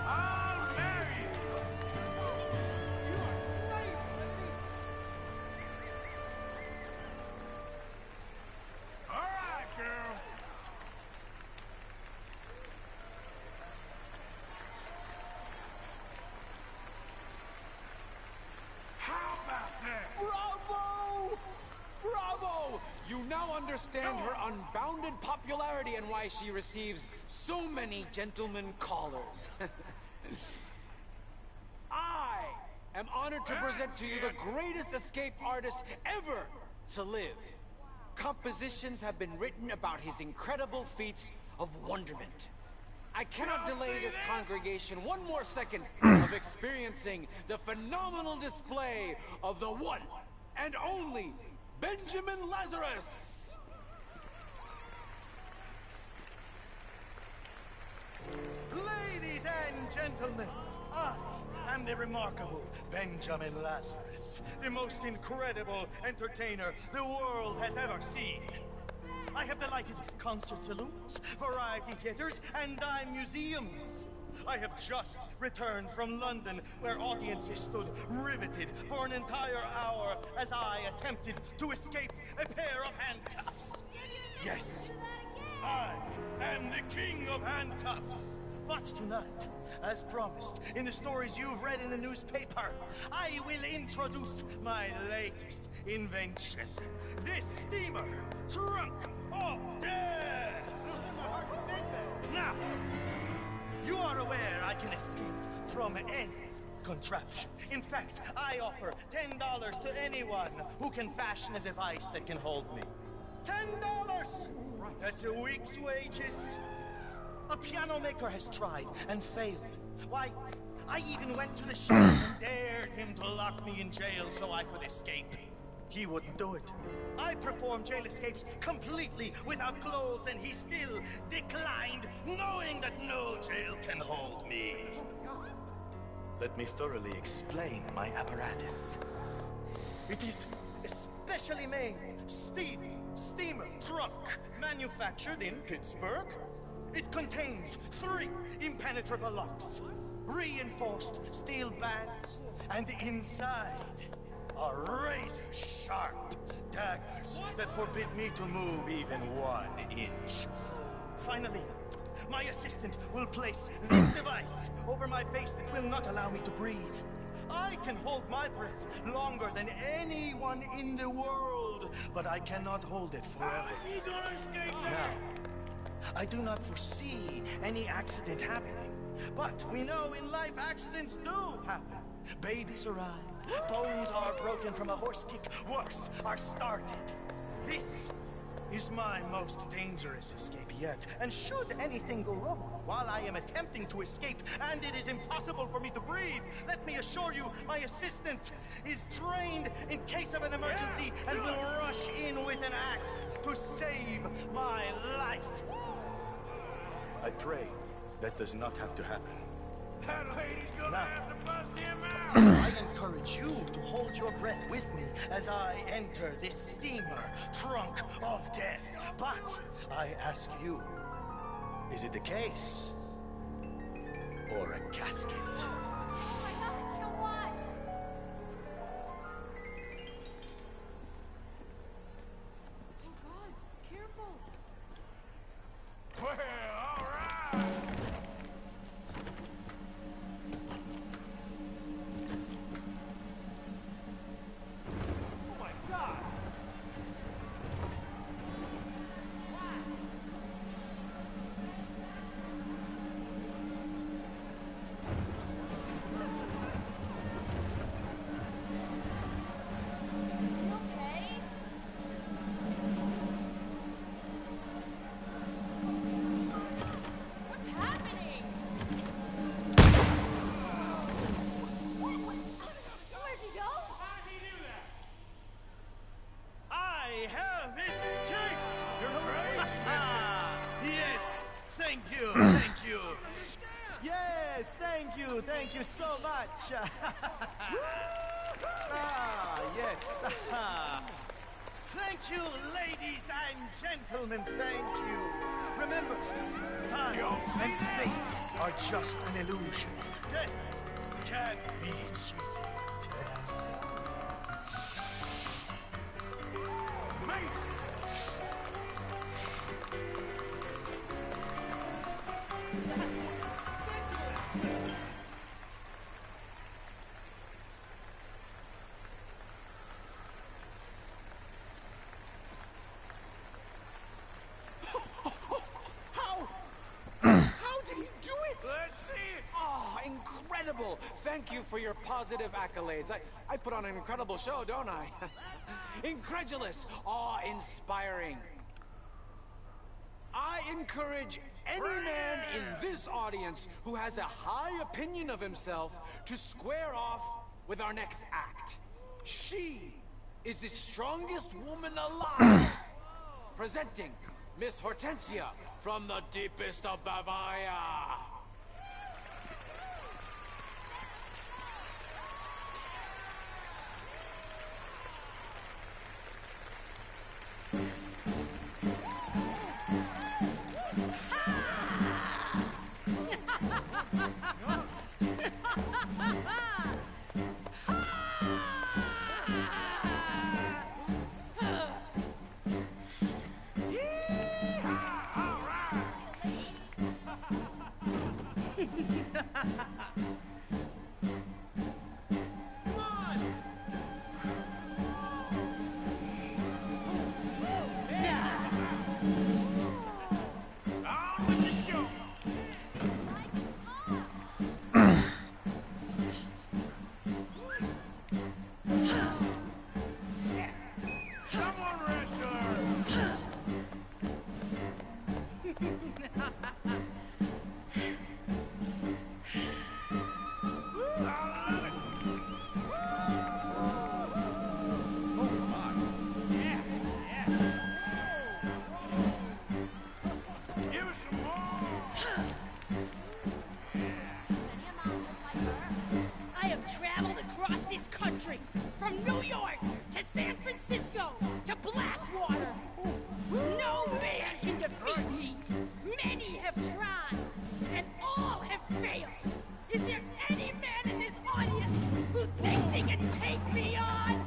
Speaker 1: I'll marry you. All right, girl. How about that?
Speaker 17: Bravo! Bravo! You now understand her unbounded popularity and why she receives so many gentlemen callers. I am honored to present to you the greatest escape artist ever to live. Compositions have been written about his incredible feats of wonderment. I cannot delay this congregation one more second of experiencing the phenomenal display of the one and only Benjamin Lazarus!
Speaker 18: Ladies and gentlemen, I am the remarkable Benjamin Lazarus, the most incredible entertainer the world has ever seen. I have delighted concert saloons, variety theaters, and dime museums. I have just returned from London, where audiences stood riveted for an entire hour as I attempted to escape a pair of handcuffs. Yes, I am the king of handcuffs. But tonight, as promised in the stories you've read in the newspaper, I will introduce my latest invention. This steamer, Trunk of Death! Now, you are aware I can escape from any contraption. In fact, I offer $10 to anyone who can fashion a device that can hold me. $10! That's a week's wages. A piano maker has tried and failed. Why, I even went to the sheriff and dared him to lock me in jail so I could escape. He wouldn't do it. I performed jail escapes completely without clothes, and he still declined, knowing that no jail can hold me. Let me thoroughly explain my apparatus. It is a specially made steamer truck manufactured in Pittsburgh. It contains 3 impenetrable locks, reinforced steel bands, and inside are razor-sharp daggers that forbid me to move even 1 inch. Finally, my assistant will place this device over my face that will not allow me to breathe. I can hold my breath longer than anyone in the world, but I cannot hold it forever.
Speaker 11: How is he gonna escape
Speaker 18: Now,
Speaker 11: that?
Speaker 18: I do not foresee any accident happening, but we know in life accidents do happen. Babies arrive, bones are broken from a horse kick, worse are started. This is my most dangerous escape yet, and should anything go wrong while I am attempting to escape and it is impossible for me to breathe, let me assure you my assistant is trained in case of an emergency and will rush in with an axe to save my life. I pray that does not have to happen.
Speaker 11: That lady's gonna have to bust him out!
Speaker 18: I encourage you to hold your breath with me as I enter this steamer trunk of death. But I ask you, is it a case or a casket?
Speaker 15: Oh my god, I can't watch!
Speaker 11: Oh god, careful! Well, alright!
Speaker 18: Oh my god! I have escaped! You're crazy, Yes, thank you, thank you. Yes, thank you so much. Yes. Thank you, ladies and gentlemen, thank you. Remember, time and space are just an illusion. Death can be cheated.
Speaker 17: How did he do it?
Speaker 11: Let's see it!
Speaker 17: Oh, incredible! Thank you for your positive accolades. I put on an incredible show, don't I? Incredulous, awe-inspiring. I encourage any man in this audience who has a high opinion of himself to square off with our next act. She is the strongest woman alive. Presenting Miss Hortensia from the deepest of Bavaria.
Speaker 19: country, from New York to San Francisco to Blackwater. No man can defeat me. Many have tried, and all have failed. Is there any man in this audience who thinks he can take me on?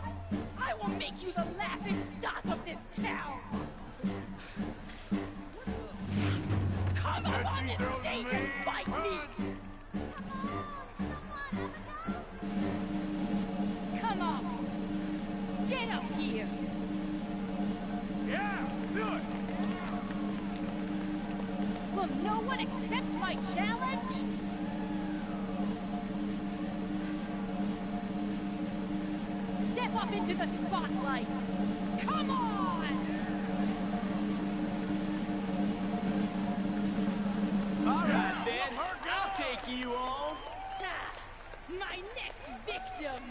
Speaker 19: I will make you the laughing stock of this town. Come up on this stage and fight me. Come on. Get up here.
Speaker 11: Yeah, do it.
Speaker 19: Will no one accept my challenge? Step up into the spotlight. Come on!
Speaker 17: All right, then. I'll take you on.
Speaker 19: Ah, my next victim.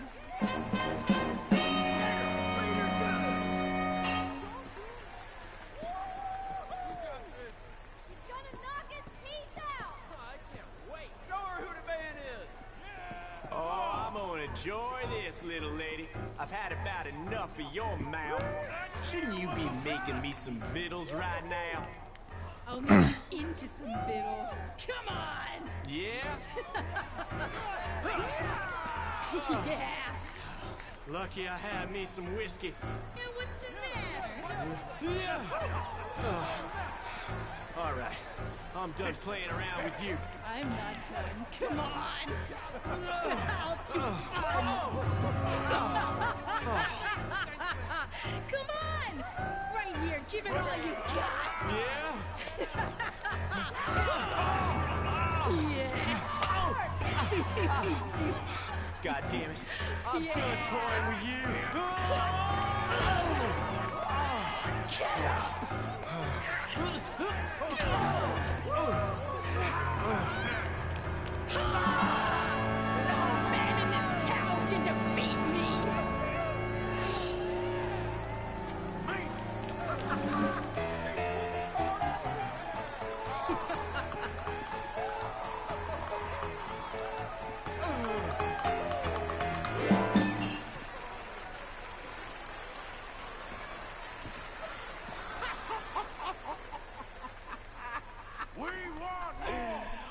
Speaker 17: Enjoy this, little lady. I've had about enough of your mouth. Shouldn't you be making me some vittles right now?
Speaker 19: I'll make you into some vittles. Come on!
Speaker 17: Yeah?
Speaker 19: Yeah!
Speaker 17: Lucky I had me some whiskey.
Speaker 19: Yeah, what's the matter?
Speaker 17: Yeah! All right. I'm done playing around with you.
Speaker 19: I'm not done. Come on! I'll teach Come on! Right here, give it all you got!
Speaker 17: Yeah?
Speaker 19: Yes!
Speaker 17: God damn it. I'm done toying with you.
Speaker 19: Get up! No man in this town can defeat me!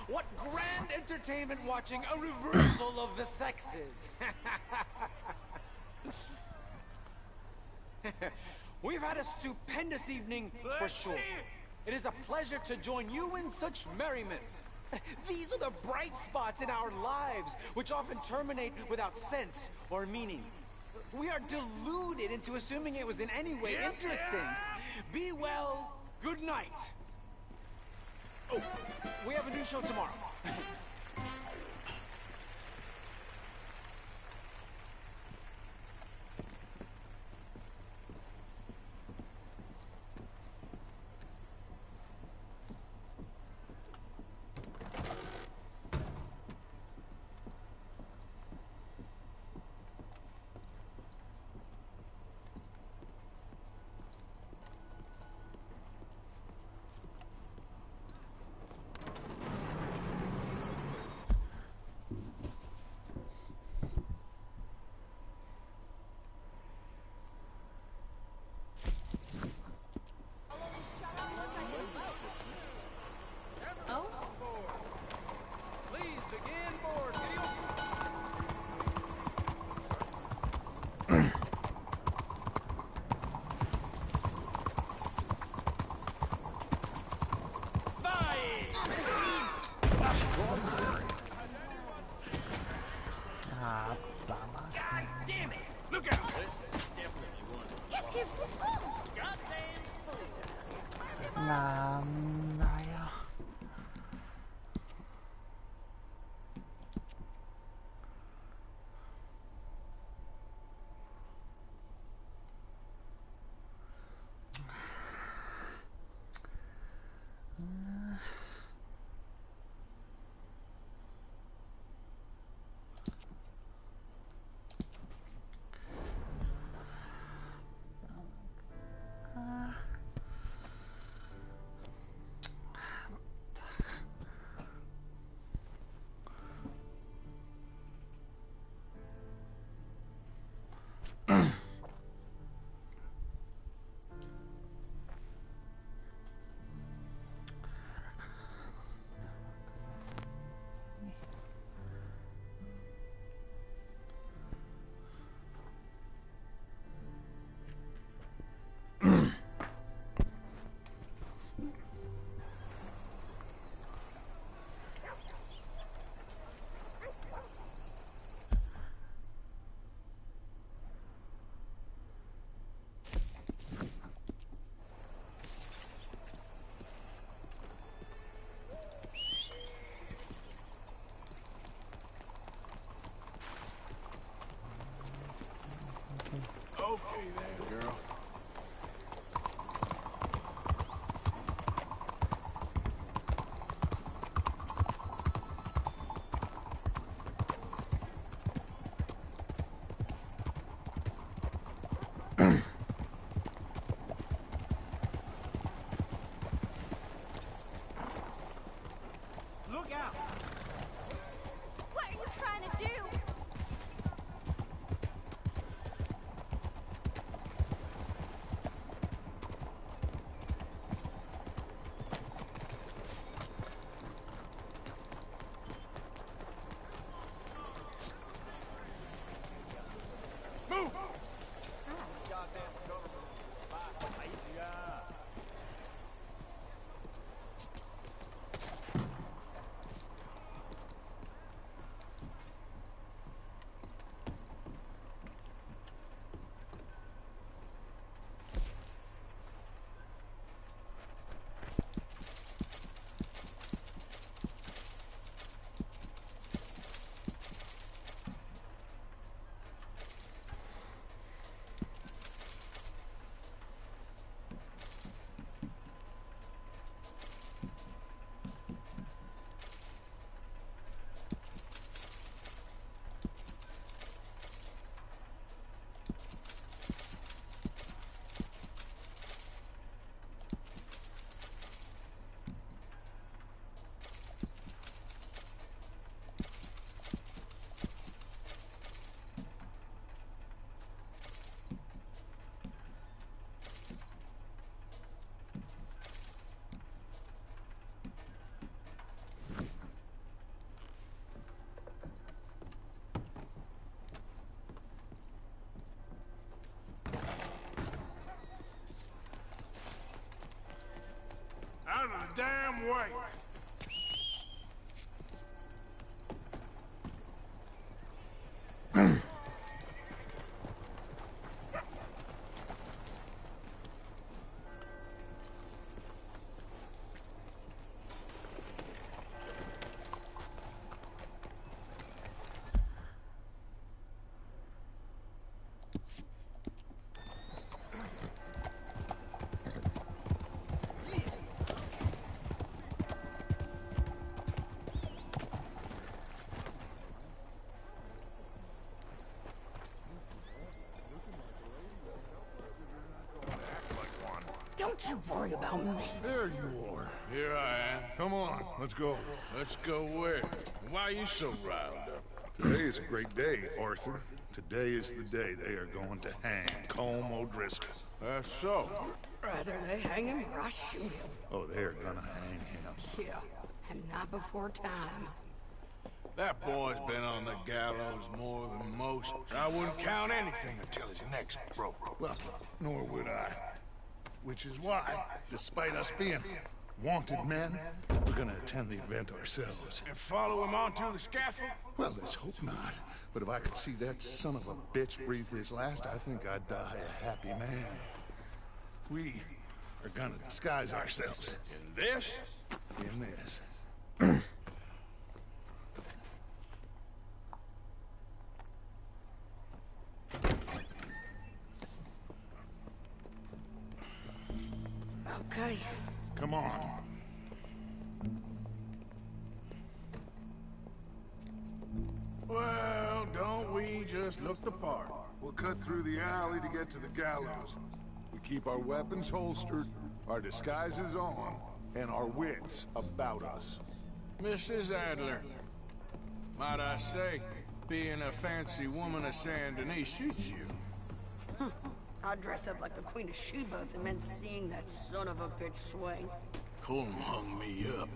Speaker 17: What grand entertainment watching a reversal of the sexes. We've had a stupendous evening for sure. It is a pleasure to join you in such merriments. These are the bright spots in our lives, which often terminate without sense or meaning. We are deluded into assuming it was in any way interesting. Be well, good night. Oh, we have a new show tomorrow.
Speaker 1: Hey there, girl.
Speaker 19: Look out! What are you trying to do?
Speaker 1: Move! Out of the damn way!
Speaker 10: Don't you worry about me.
Speaker 1: There you are. Here I am. Come on, let's go. Let's go where? Why are you so riled up?
Speaker 6: Today is a great day, Arthur. Today is the day they are going to hang Colm O'Driscoll.
Speaker 1: That's so.
Speaker 10: Rather they hang him or I shoot him.
Speaker 6: Oh, they're gonna hang him.
Speaker 10: Yeah, and not before time.
Speaker 1: That boy's been on the gallows more than most. I wouldn't count anything until his neck's broke.
Speaker 6: Well, nor would I. Which is why, despite us being wanted men, we're gonna attend the event ourselves.
Speaker 1: And follow him onto the scaffold?
Speaker 6: Well, let's hope not. But if I could see that son of a bitch breathe his last, I think I'd die a happy man. We are gonna disguise ourselves.
Speaker 1: In this?
Speaker 6: In this.
Speaker 10: Okay.
Speaker 6: Come on.
Speaker 1: Well, don't we just look the part?
Speaker 6: We'll cut through the alley to get to the gallows. We keep our weapons holstered, our disguises on, and our wits about us.
Speaker 1: Mrs. Adler, might I say, being a fancy woman of Saint Denis shoots you.
Speaker 10: I'd dress up like the Queen of Sheba if it meant seeing that son of a bitch swing.
Speaker 1: Colm hung me up,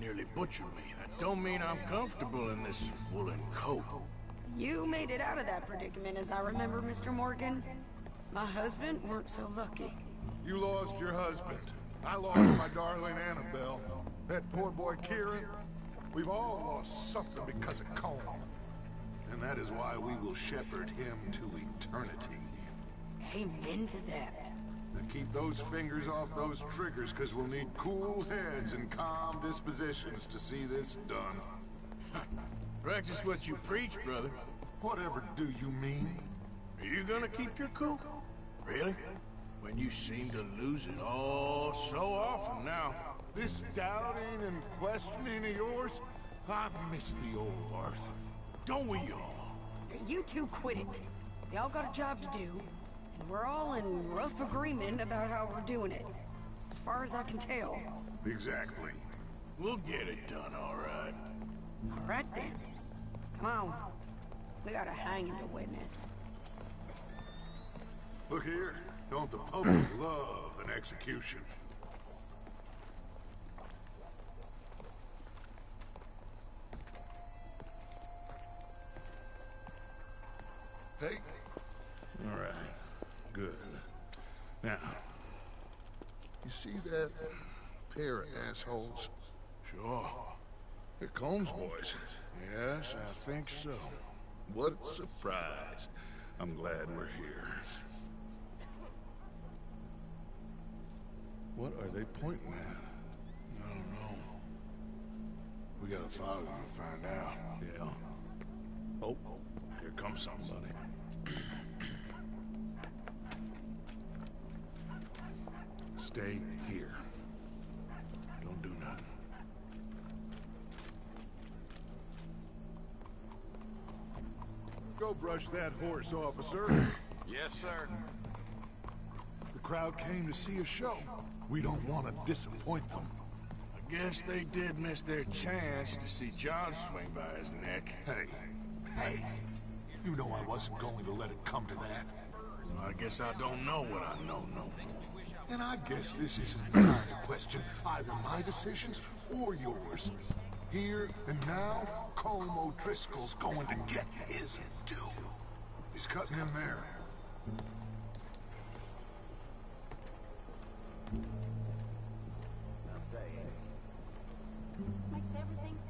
Speaker 1: nearly butchered me. That don't mean I'm comfortable in this woolen coat.
Speaker 10: You made it out of that predicament, as I remember, Mr. Morgan. My husband weren't so lucky.
Speaker 6: You lost your husband. I lost my darling Annabelle. That poor boy Kieran. We've all lost something because of Colm. And that is why we will shepherd him to eternity.
Speaker 10: Amen to that.
Speaker 6: Now keep those fingers off those triggers, because we'll need cool heads and calm dispositions to see this done.
Speaker 1: Practice what you preach, brother.
Speaker 6: Whatever do you mean?
Speaker 1: Are you gonna keep your cool? Really? When you seem to lose it all so often now.
Speaker 6: This doubting and questioning of yours, I miss the old Arthur.
Speaker 1: Don't we all?
Speaker 20: You two quit it. Y'all got a job to do, and we're all in rough agreement about how we're doing it. As far as I can tell.
Speaker 6: Exactly.
Speaker 1: We'll get it done, all right.
Speaker 20: All right then. Come on. We got a hanging to witness.
Speaker 6: Look here. Don't the public love an execution? Hey.
Speaker 1: All right. Good. Now,
Speaker 6: You see that pair of assholes?
Speaker 1: sure.
Speaker 6: They're Combs boys.
Speaker 1: Yes, I think so.
Speaker 6: What a surprise. I'm glad we're here. What are they pointing at?
Speaker 1: I don't know. We gotta follow them and find out.
Speaker 6: Yeah. Oh, here comes somebody. Stay here.
Speaker 1: Don't do nothing.
Speaker 6: Go brush that horse, officer.
Speaker 17: Yes, sir.
Speaker 6: The crowd came to see a show. We don't want to disappoint them.
Speaker 1: I guess they did miss their chance to see John swing by his neck.
Speaker 6: Hey, you know I wasn't going to let it come to that.
Speaker 1: I guess I don't know what I know no more.
Speaker 6: And I guess this isn't the time to question either my decisions or yours. Here and now, Colm O'Driscoll's going to get his due. He's cutting in there.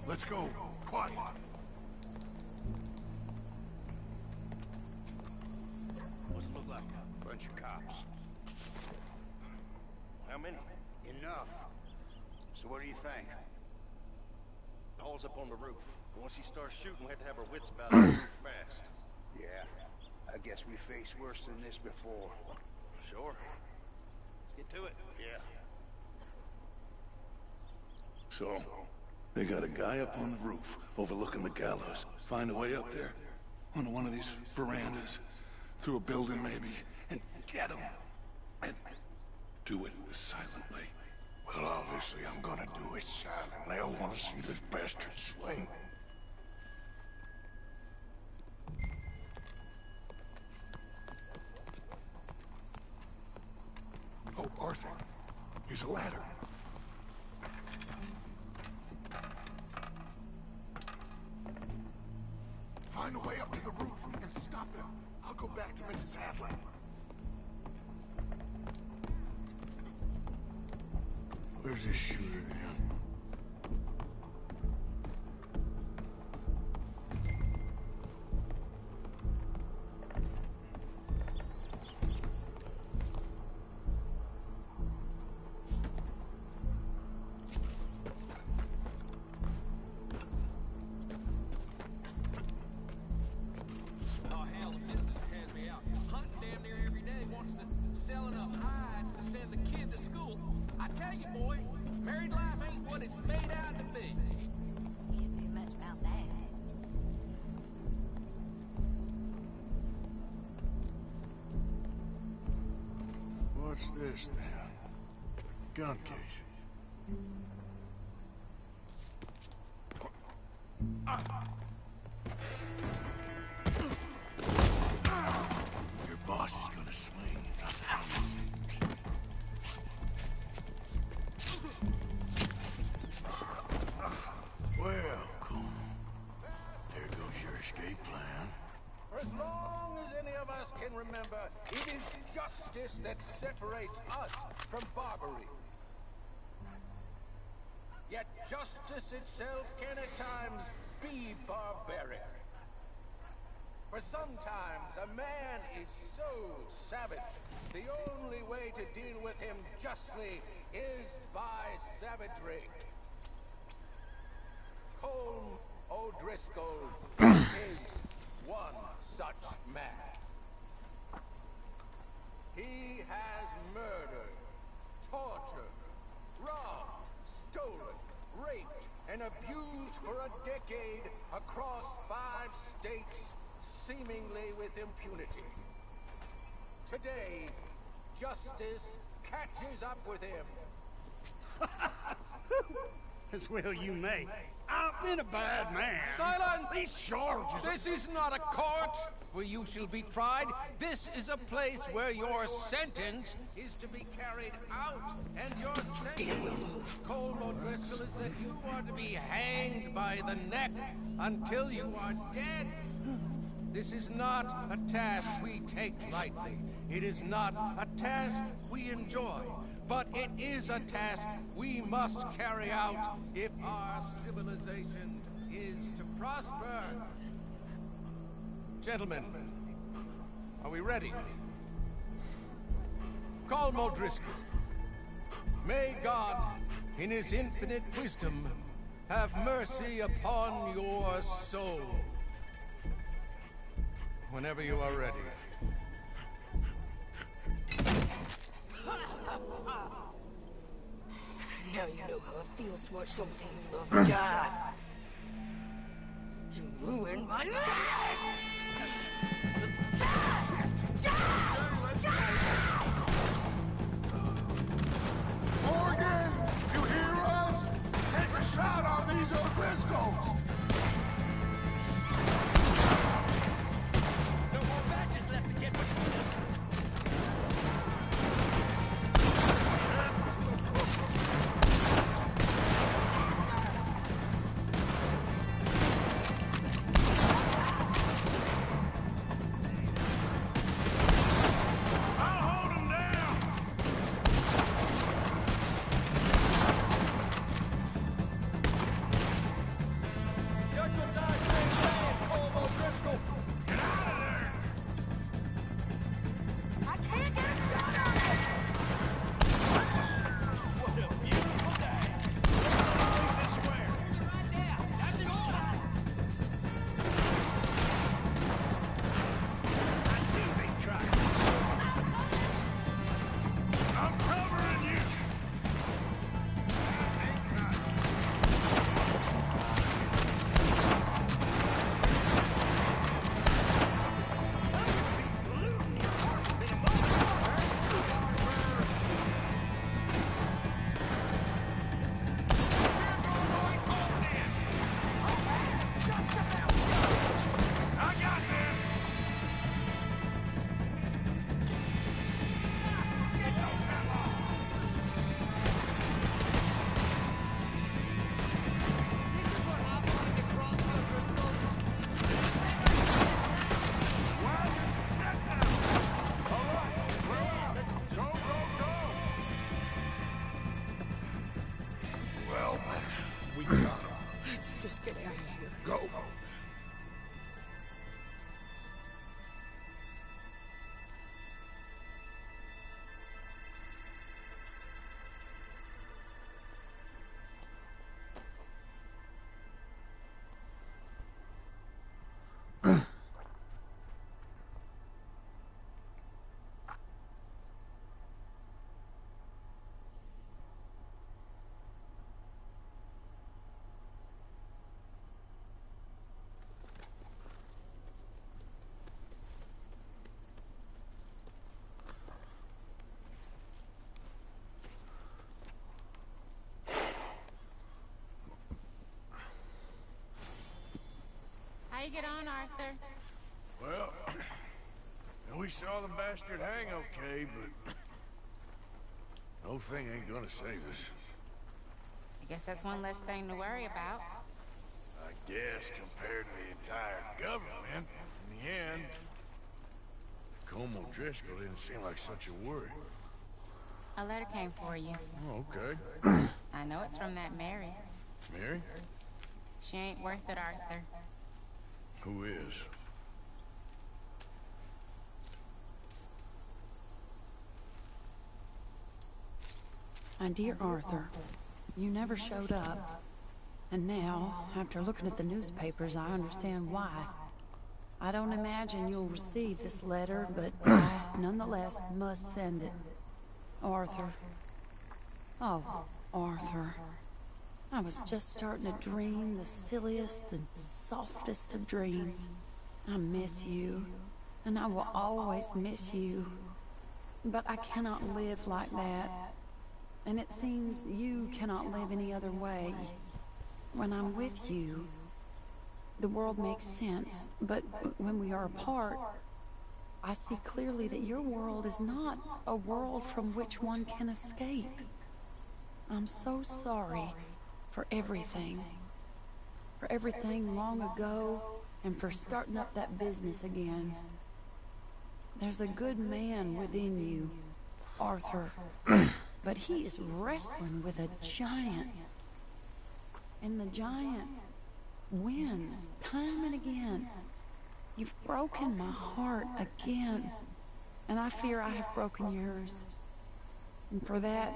Speaker 6: Let's go. Quiet.
Speaker 17: What's it look like?
Speaker 16: Bunch of cops.
Speaker 17: How many?
Speaker 16: Enough. So what do you think?
Speaker 17: The hole's up on the roof. Once he starts shooting, we have to have our wits about it fast.
Speaker 16: Yeah. I guess we faced worse than this before.
Speaker 17: Sure. Let's get to it.
Speaker 16: Yeah.
Speaker 6: So, they got a guy up on the roof, overlooking the gallows. Find a way up there, onto one of these verandas, through a building maybe, and get him. And do it silently.
Speaker 1: Well, obviously I'm gonna do it silently. I want to see this bastard swing.
Speaker 6: Oh, Arthur, here's a ladder. Find a way up to the roof and stop him. I'll go back to Mrs. Hadley.
Speaker 1: Where's this shooter then?
Speaker 21: Oh, hell, the missus has me out. Hunting damn near every day, wants to selling up hides to send the kid to school. I tell you, boy, married life ain't what it's made out to be.
Speaker 12: Can't do much about that.
Speaker 1: What's this then? Gun case. Your boss is gonna swing. Welcome. There goes your escape plan.
Speaker 21: For as long as any of us can remember, it is justice that separates us from barbary. Yet justice itself can at times be barbaric. For sometimes a man is so savage, the only way to deal with him justly is by savagery. Colm O'Driscoll is one such man. He has murdered, tortured, robbed, stolen, raped, and abused for a decade across 5 states, seemingly with impunity. Today, justice catches up with him.
Speaker 18: As well you may. I've been a bad man.
Speaker 21: Silence!
Speaker 18: These charges...
Speaker 21: This is not a court where you shall be tried. This is a place where your sentence is to be carried out. And your sentence, Colm O'Driscoll, is that you are to be hanged by the neck until you are dead. This is not a task we take lightly. It is not a task we enjoy. But it is a task we must carry out if our civilization is to prosper. Gentlemen, are we ready? Colm O'Driscoll, may God, in his infinite wisdom, have mercy upon your soul. Whenever you are ready.
Speaker 20: Now you know how it feels to watch somebody you love die. You ruined my life!
Speaker 1: Morgan, you hear us? Take a shot on these O'Driscolls!
Speaker 18: No more badges left to get between us.
Speaker 20: Just get out of here.
Speaker 1: Go.
Speaker 12: How you get on, Arthur?
Speaker 1: Well, we saw the bastard hang okay, but the whole thing ain't gonna save us.
Speaker 12: I guess that's one less thing to worry about.
Speaker 1: I guess compared to the entire government, in the end, Colm O'Driscoll didn't seem like such a worry.
Speaker 12: A letter came for you.
Speaker 1: Oh, okay.
Speaker 12: I know it's from that Mary.
Speaker 1: Mary?
Speaker 12: She ain't worth it, Arthur.
Speaker 1: Who is?
Speaker 20: My dear Arthur, you never showed up. And now, after looking at the newspapers, I understand why. I don't imagine you'll receive this letter, but I nonetheless must send it. Arthur. Oh, Arthur. I was just starting to dream the silliest and softest of dreams. I miss you, and I will always miss you. But I cannot live like that. And it seems you cannot live any other way. When I'm with you, the world makes sense, but when we are apart, I see clearly that your world is not a world from which one can escape. I'm so sorry for everything. For everything long ago, and for starting up that business again. There's a good man within you, Arthur, but he is wrestling with a giant. And the giant wins time and again. You've broken my heart again, and I fear I have broken yours. And for that,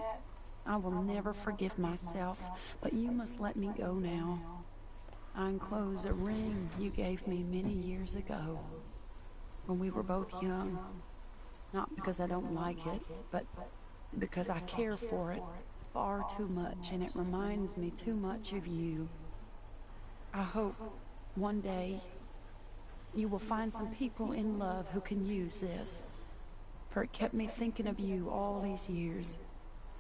Speaker 20: I will never forgive myself, but you must let me go now. I enclose a ring you gave me many years ago, when we were both young. Not because I don't like it, but because I care for it far too much, and it reminds me too much of you. I hope one day you will find some people in love who can use this, for it kept me thinking of you all these years,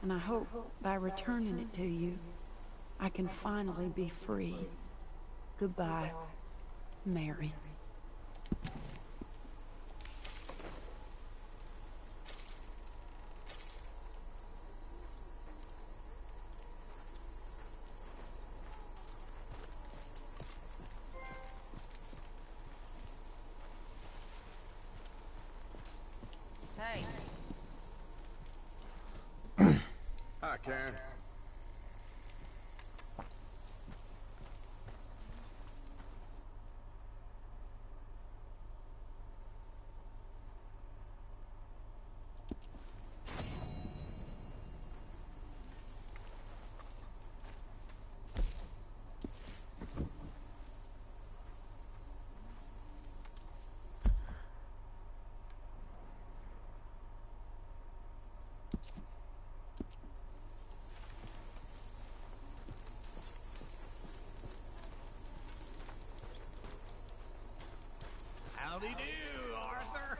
Speaker 20: and I hope by returning it to you, I can finally be free. Goodbye, Mary.
Speaker 12: Hey.
Speaker 1: Hi, Karen.
Speaker 18: Howdy do, Arthur.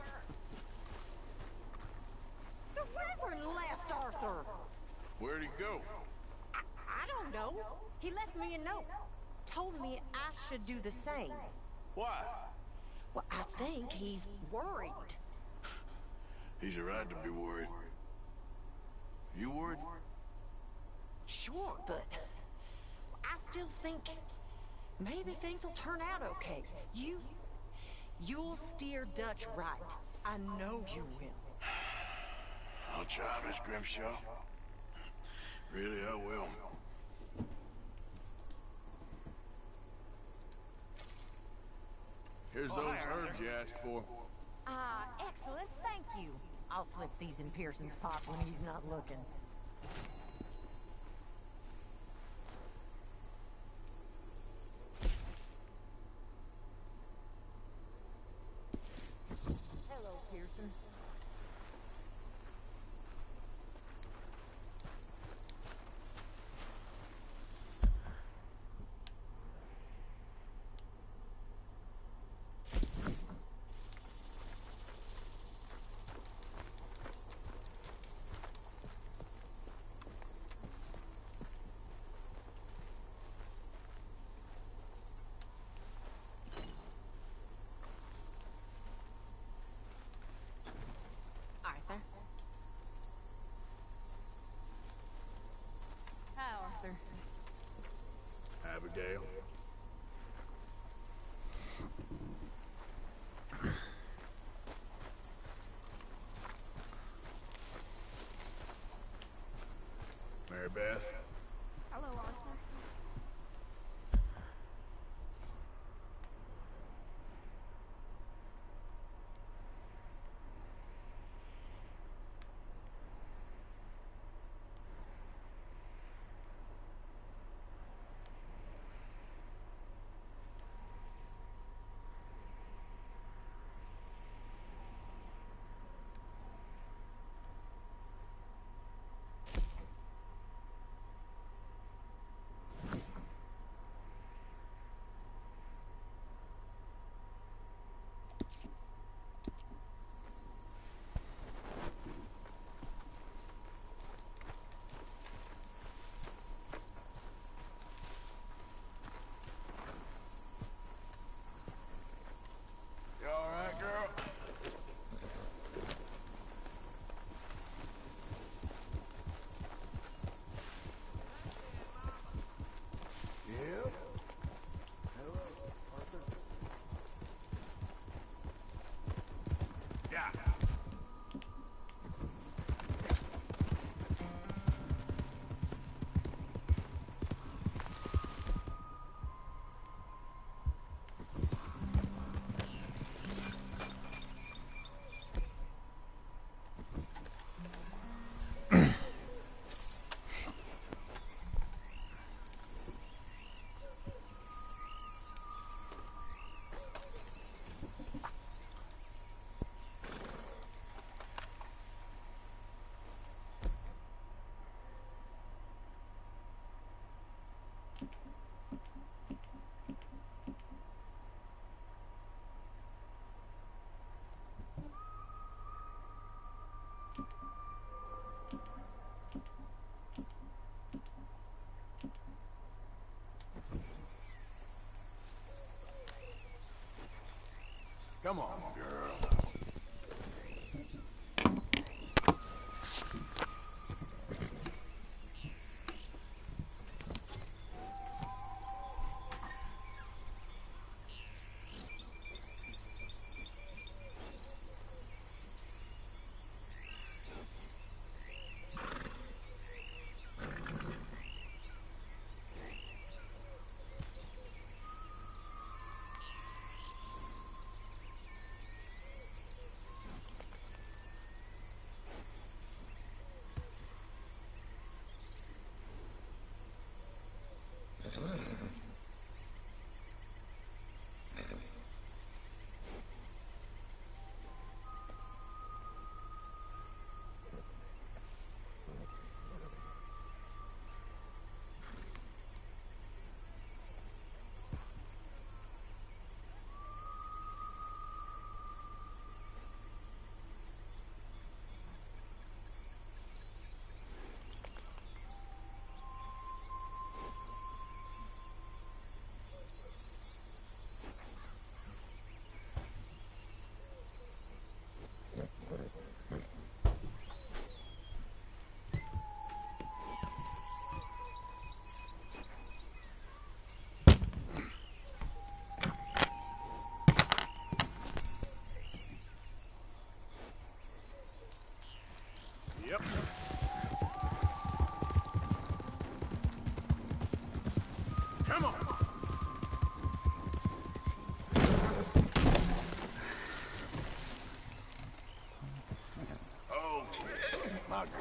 Speaker 19: The Reverend left Arthur.
Speaker 1: Where'd he go?
Speaker 12: I don't know. He left me a note. Told me I should do the same.
Speaker 1: Why?
Speaker 12: Well, I think he's worried.
Speaker 1: He's a right to be worried. You worried?
Speaker 12: Sure, but I still think maybe things will turn out okay. You'll steer Dutch right. I know you will.
Speaker 1: I'll try, Miss Grimshaw. Really, I will. Here's those herbs you asked for.
Speaker 12: Excellent, thank you. I'll slip these in Pearson's pot when he's not looking. Hello, Pearson. Arthur. Hi, Arthur.
Speaker 1: Abigail. Mary Beth.
Speaker 20: Hello, Arthur.
Speaker 1: Come on, girl. Yep. Come on. Okay, my girl.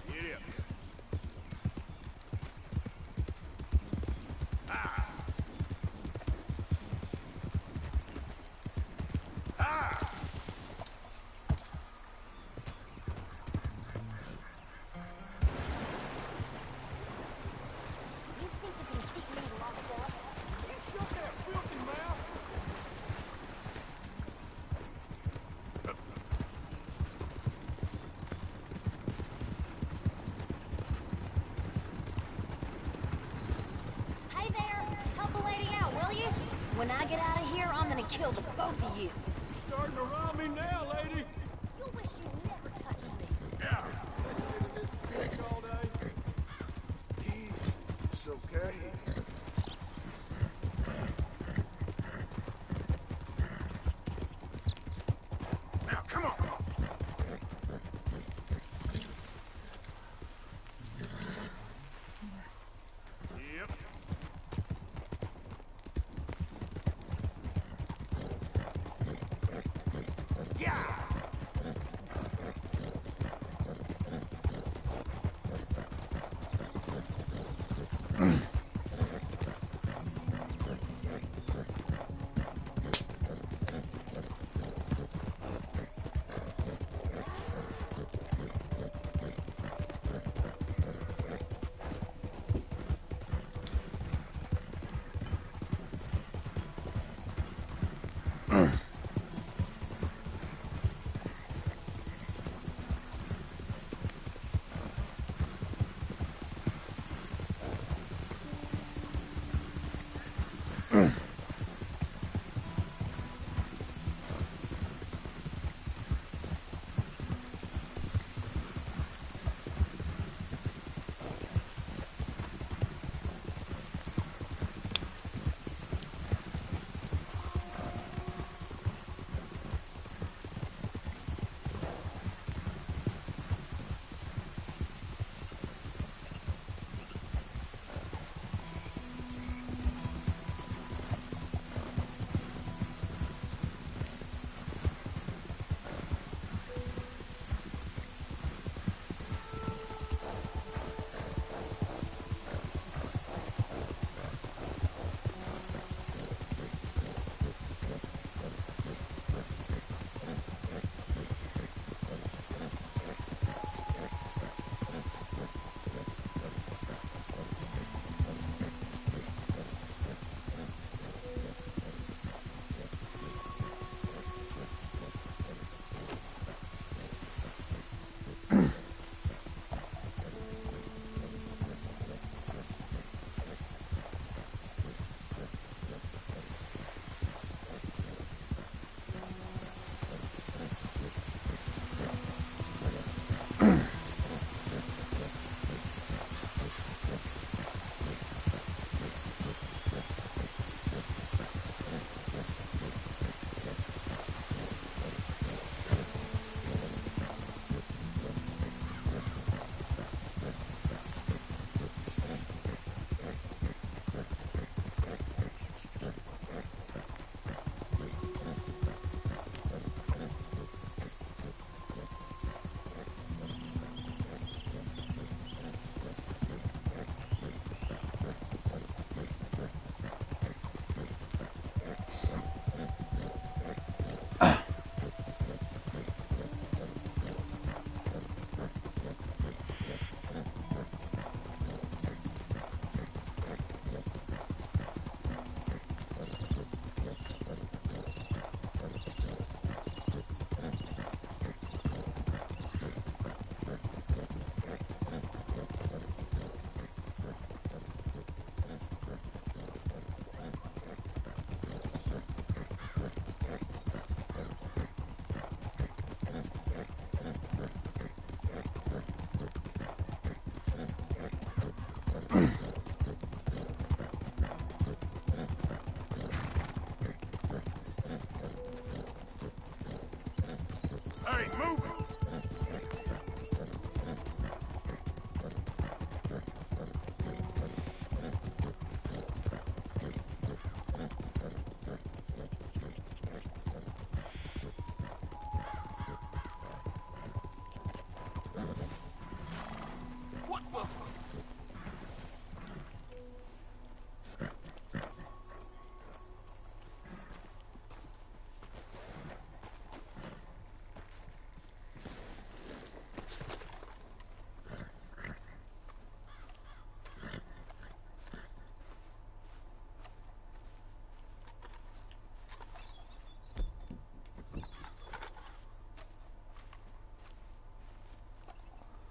Speaker 1: Get up. Ah. Ah.
Speaker 15: When I get out of here, I'm gonna kill the both of you.
Speaker 13: You're starting to rile me now, lady.
Speaker 15: You'll wish you never touched me.
Speaker 13: Yeah. Listening to this bitch all day.
Speaker 1: It's okay. Now, come on. Yep. Yeah!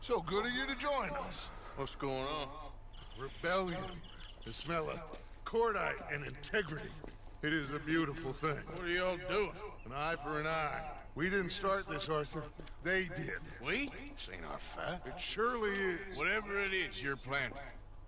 Speaker 6: So good of you to join us.
Speaker 1: What's going on?
Speaker 6: Rebellion. The smell of cordite and integrity. It is a beautiful thing.
Speaker 1: What are y'all doing?
Speaker 6: An eye for an eye. We didn't start this, Arthur. They did.
Speaker 1: We? This ain't our fight.
Speaker 6: It surely is.
Speaker 1: Whatever it is you're planning,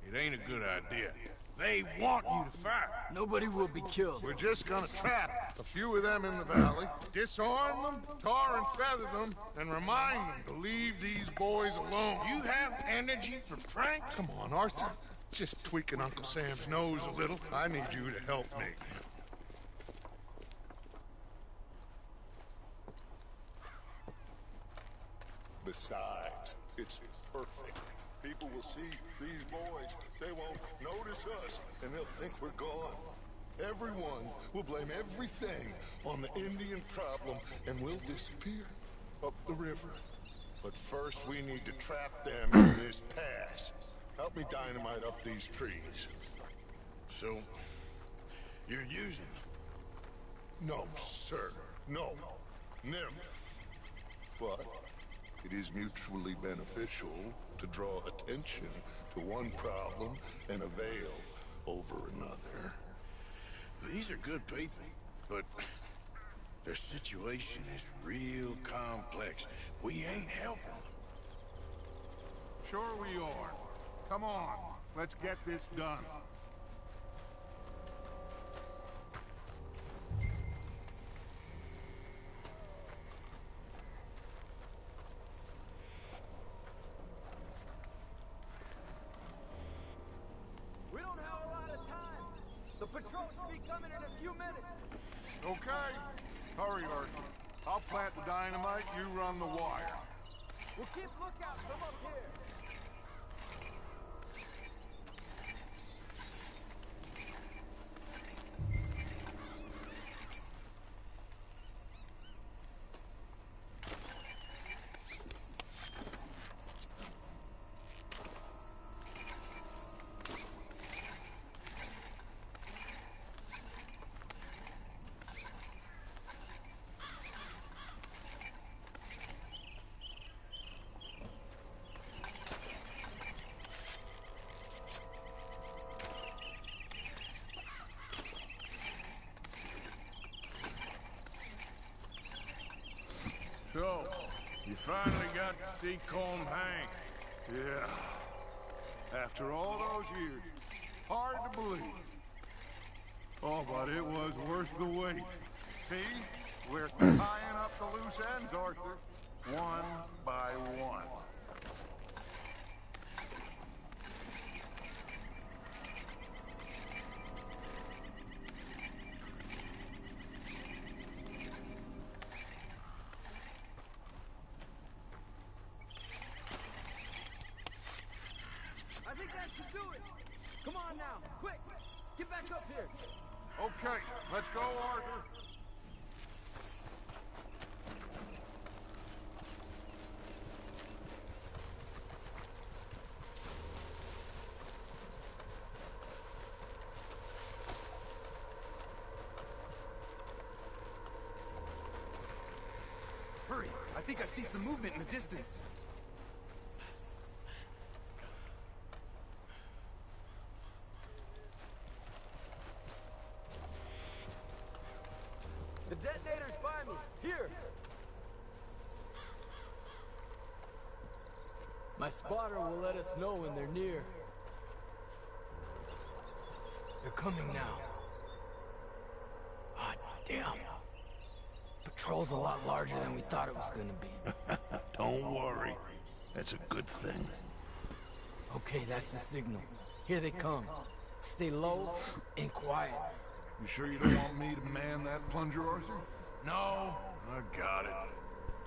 Speaker 1: it ain't a good idea. They want you to fight.
Speaker 13: Nobody will be killed.
Speaker 6: We're just gonna trap a few of them in the valley, disarm them, tar and feather them, and remind them to leave these boys alone.
Speaker 1: You have energy for pranks?
Speaker 6: Come on, Arthur. Just tweaking Uncle Sam's nose a little. I need you to help me. Besides, it's perfect. People will see these boys. They won't notice us, and they'll think we're gone. Everyone will blame everything on the Indian problem, and we'll disappear up the river. But first, we need to trap them in this pass. Help me dynamite up these trees.
Speaker 1: So, you're using them?
Speaker 6: No, sir. No. Never. But it is mutually beneficial to draw attention to one problem and avail over another.
Speaker 1: These are good people, but their situation is real complex. We ain't helping them.
Speaker 6: Sure we are. Come on, let's get this done.
Speaker 13: We don't have a lot of time. The patrol should be coming in a few minutes.
Speaker 6: Okay. Hurry, Arthur. I'll plant the dynamite, you run the wire.
Speaker 13: We'll keep lookout from up here.
Speaker 1: So, you finally got to see Colm hang.
Speaker 6: Yeah. After all those years. Hard to believe. Oh, but it was worth the wait. See? We're tying up the loose ends, Arthur. One by one.
Speaker 13: I think that should do it. Come on now, quick, get back up here.
Speaker 6: Okay, let's go, Arthur.
Speaker 16: Hurry, I think I see some movement in the distance.
Speaker 13: The detonator's by me. Here. My spotter will let us know when they're near. They're coming now. Ah, damn. Patrol's a lot larger than we thought it was gonna be.
Speaker 6: Don't worry. That's a good thing.
Speaker 13: Okay, that's the signal. Here they come. Stay low and quiet.
Speaker 6: You sure you don't want me to man that plunger, Arthur?
Speaker 1: No, I got it.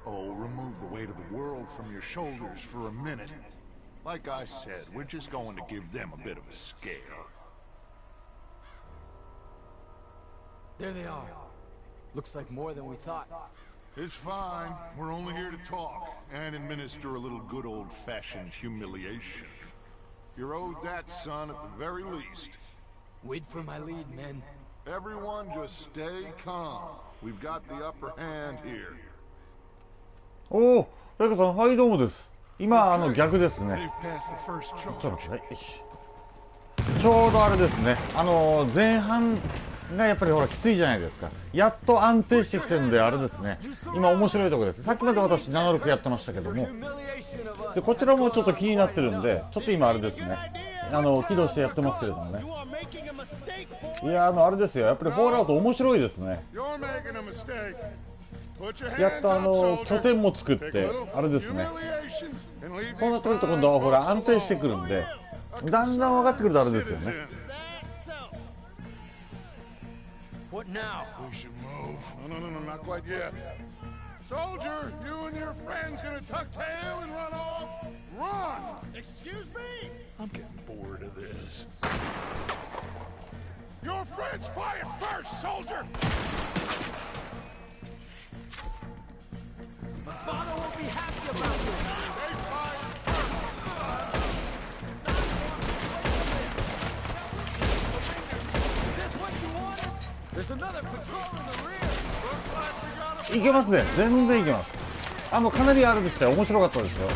Speaker 6: Oh, remove the weight of the world from your shoulders for a minute. Like I said, we're just going to give them a bit of a scare.
Speaker 13: There they are. Looks like more than we thought.
Speaker 6: It's fine. We're only here to talk and administer a little good old-fashioned humiliation. You're owed that, son, at the very least.
Speaker 13: Wait for my lead, men.
Speaker 6: Everyone just stay calm. We've got the upper hand here.
Speaker 4: おお、ライカさん、はい、どうもです。今逆ですね。ちょっと待って、ちょうどあれですね。前半がやっぱりほらきついじゃないですか。やっと安定してきてるんであれですね。今面白いところです。さっきまで私76やってましたけども、でこちらもちょっと気になってるんで、ちょっと今あれですね。起動してやってますけれどもね。いやあれですよ。やっぱりフォールアウト面白いですね。やっと拠点も作ってあれですね。そうなってくると今度はほら安定してくるんで、だんだん分かってくるとあれですよね。
Speaker 1: What now? We should move. No, not quite yet. Soldier, you and your friends gonna tuck tail and run off? Run! Excuse me? I'm getting bored of this. Your friends fired first, soldier!
Speaker 13: My father won't be happy about this.
Speaker 1: They fired first!
Speaker 13: Is this what you wanted? There's another patrol in the rear. Looks like we got a...
Speaker 4: いけますね。全然いけます。もうかなりあれでしたよ。面白かったですよ。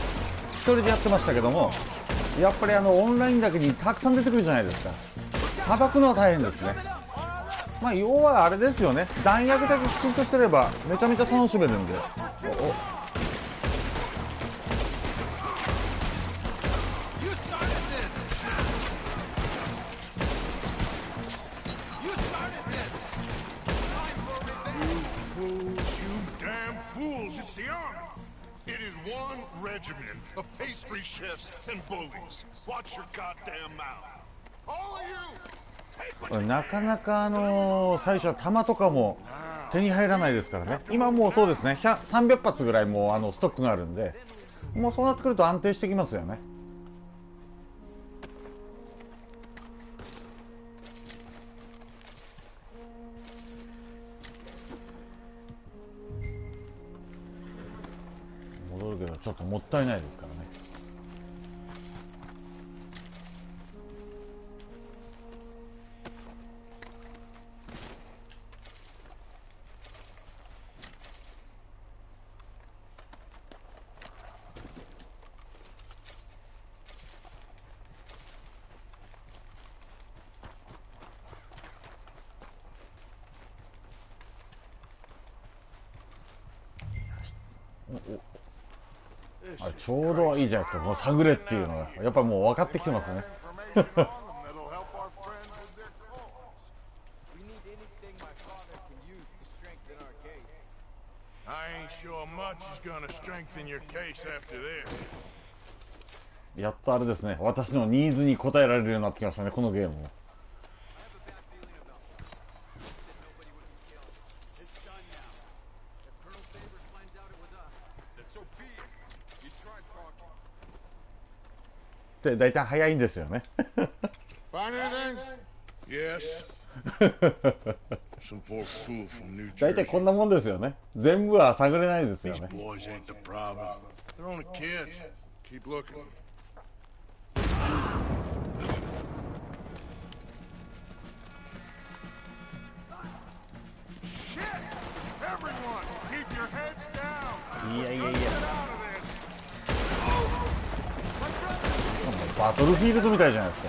Speaker 4: 一人でやってましたけども、やっぱりオンラインだけにたくさん出てくるじゃないですか。さばくのは大変ですね。まあ要はあれですよね。弾薬だけきちんとしてればめちゃめちゃ楽しめるんで。
Speaker 1: It's the army. It is one regiment of pastry chefs and bullies. Watch your goddamn mouth. All of you.
Speaker 4: なかなか最初は弾とかも手に入らないですからね。今もうそうですね。300発ぐらいもうストックがあるんで、もうそうなってくると安定してきますよね。戻るけどちょっともったいないですからね。ちょうどいいじゃないですか。もう探れっていうのがやっぱりもう分かってきてますね。やっとあれですね。私のニーズに応えられるようになってきましたね。このゲームも。で大体早いんですよね。大体こんなもんですよね。全部は探れないですよね。いやいやいや。バトルフィールドみたいじゃないですか。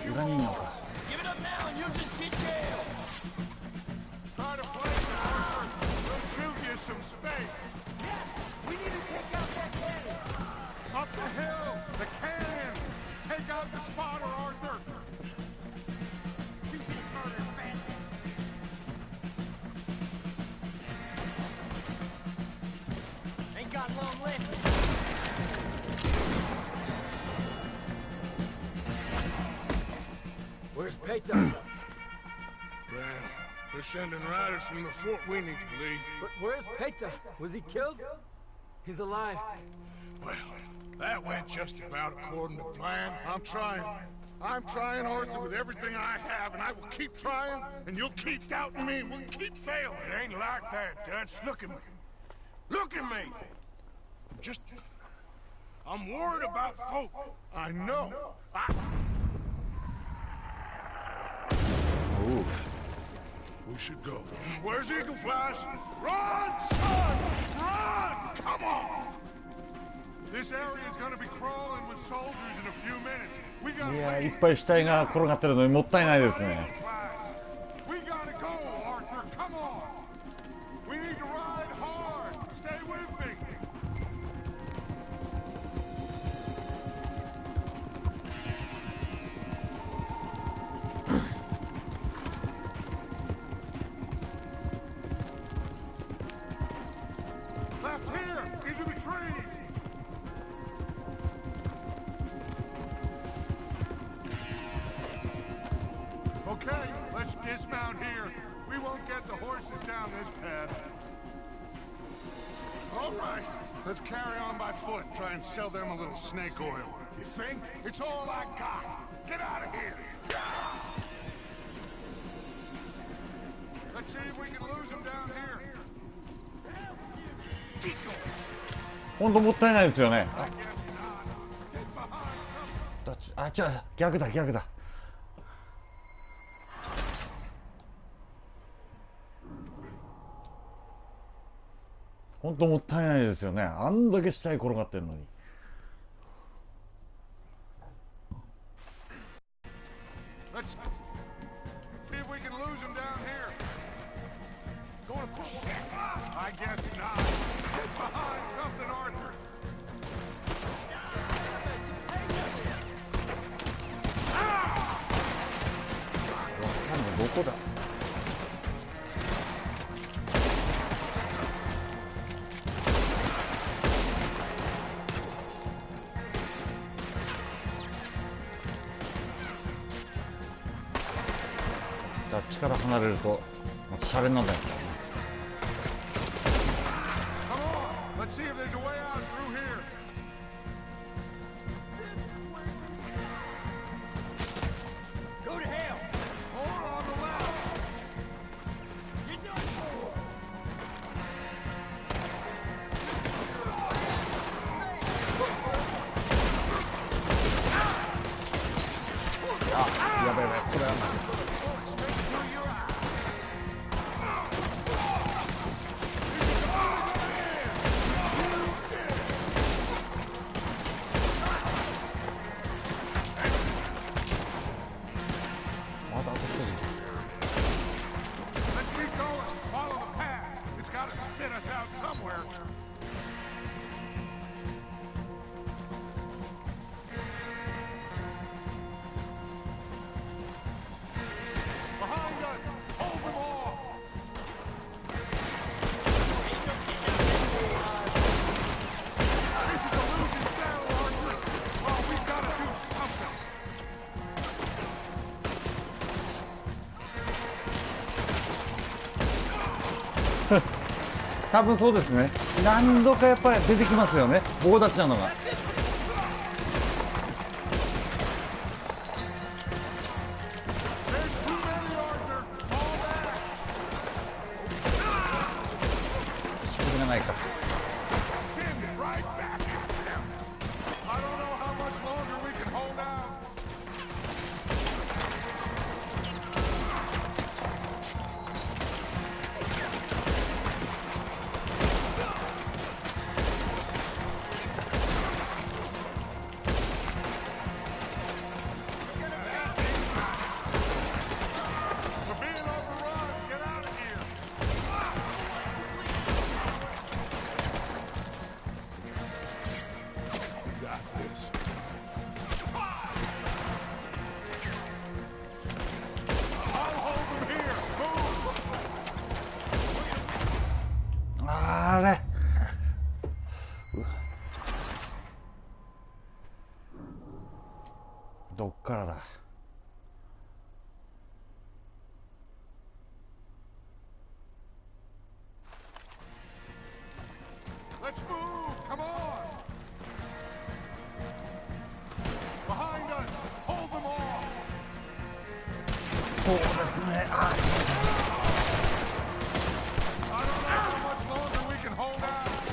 Speaker 4: 裏にいるのか。
Speaker 1: Up the hill! The cannon! Take out the spotter, Arthur!
Speaker 13: Ain't got long left. Where's Peta?
Speaker 1: Well, they're sending riders from the fort. We need to leave.
Speaker 13: But where's Peta? Was he killed? He's alive.
Speaker 1: Well, that went just about according to plan. I'm trying, Arthur, with everything I have, and I will keep trying, and you'll keep doubting me, and we'll keep failing. It ain't like that, Dutch. Look at me.
Speaker 11: Look at me! I'm worried about folk. I know.
Speaker 4: Ooh.
Speaker 11: We should go. Where's Eagle Flies? Run, son! Run! Come on! This area is gonna be crawling with soldiers in a few minutes. We got
Speaker 4: いや、いっぱい死体が転がってるのにもったいないですね。
Speaker 11: We gotta go, Arthur. Come on. We need to ride hard. Stay with me. Left here, into the trees. Okay, let's dismount here. We won't get the horses down this path. All right, let's carry on by foot. Try and sell them a little snake oil. You think? It's all I got. Get out of here. Let's see if we can lose them down here.
Speaker 4: ほんともったいないですよね。あ、違う、逆だ逆だ。ほんともったいないですよね。あんだけ死体転がってるのに。
Speaker 11: Let's see if we can lose them down here. Going to push. I guess not. Get behind something, Arthur.
Speaker 4: どこだ。あっちから離れるとまたシャレにならないですからね。
Speaker 11: Let's see if there's a way out through here.
Speaker 18: Go to hell!
Speaker 11: More on the left.
Speaker 18: Get done!
Speaker 4: やべえやべえ、これはまずい。多分そうですね。何度かやっぱり出てきますよね、棒立ちなのが。仕組みがないか。あれ、どっからだ。
Speaker 11: Let's move! Come on! Behind us! Hold them all!
Speaker 4: そうですね。あ、
Speaker 11: I don't know how much longer we can hold out.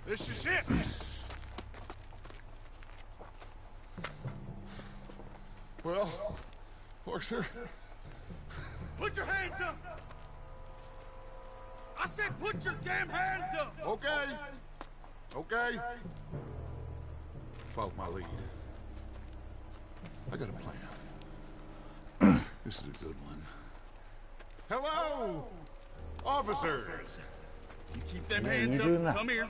Speaker 11: This is it. Well, Arthur.
Speaker 9: Put your hands up! I said put your damn hands up!
Speaker 11: Okay. Okay. Follow my lead. I got a plan. This is a good one. Hello, officers.
Speaker 9: You keep them hands up. Come here.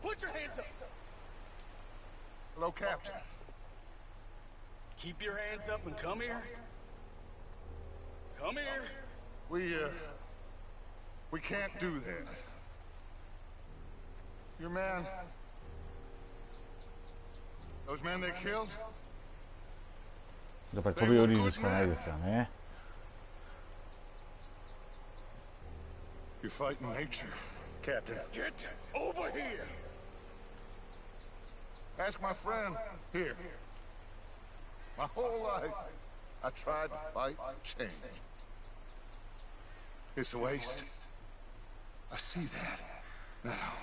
Speaker 9: Put your hands up.
Speaker 11: Hello, Captain.
Speaker 9: Keep your hands up and come here. Come here.
Speaker 11: We can't do that. Your man... Those men they killed?
Speaker 4: やっぱり飛び降りるしかないですよね。
Speaker 11: You're fighting nature, Captain.
Speaker 9: Get over here.
Speaker 11: Ask my friend here. My whole life, I tried to fight change. It's a waste. I see that. Now,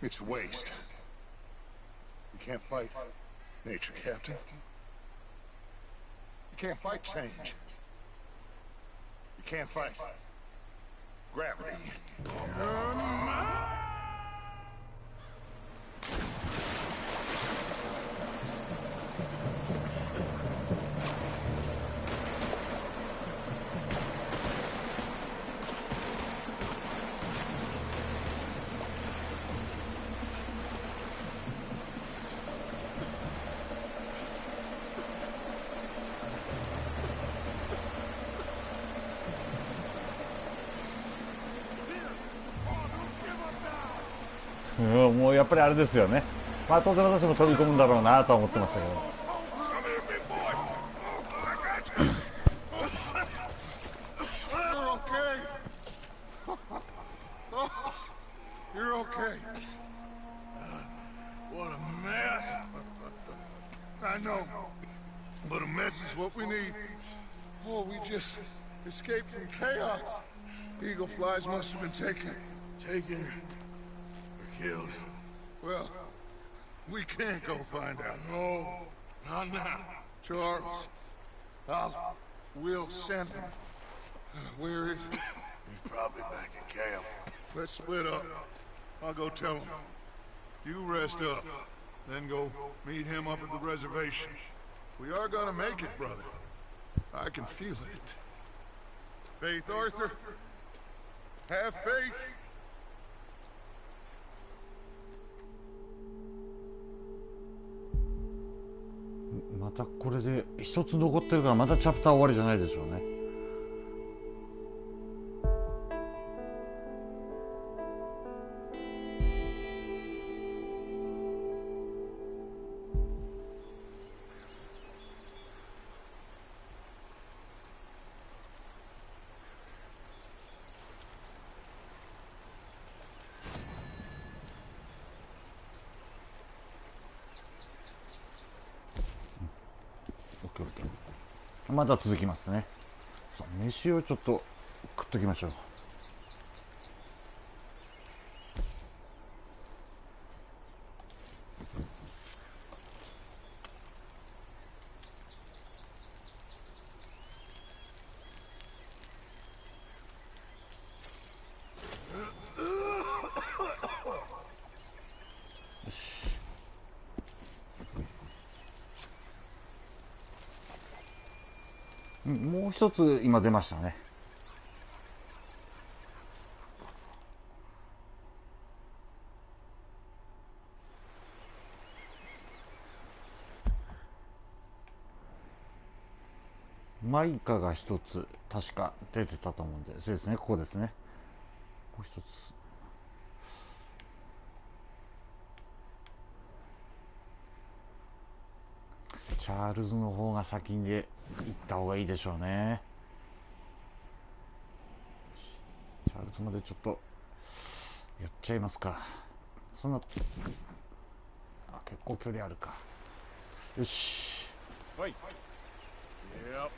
Speaker 11: it's waste. You can't fight nature, Captain. You can't fight change. You can't fight gravity.
Speaker 4: もうやっぱりあれですよね。まあ当然私も飛び込むんだろうなとは思ってましたけど。
Speaker 11: You're okay.
Speaker 1: What a mess.
Speaker 11: I know, but a mess is what we need. Oh, we just escaped from chaos. Eagle flies must have been taken.
Speaker 1: Taken or killed?
Speaker 11: Well, we can't go find out.
Speaker 1: No, not now.
Speaker 11: Charles, we'll send him. Where is he?
Speaker 1: He's probably back in camp.
Speaker 11: Let's split up. I'll go tell him. You rest up, then go meet him up at the reservation. We are gonna make it, brother. I can feel it. Faith, Arthur. Have faith.
Speaker 4: またこれで一つ残ってるからまたチャプター終わりじゃないでしょうね。まだ続きますね。さあ飯をちょっと食っときましょう。もう一つ今出ましたね。マイカが一つ確か出てたと思うんで、そうですね、ここですね。もう一つ。チャールズの方が先に行った方がいいでしょうね。チャールズまでちょっとやっちゃいますか。そんな、あ、結構距離あるか。よし。
Speaker 3: はい。Yep.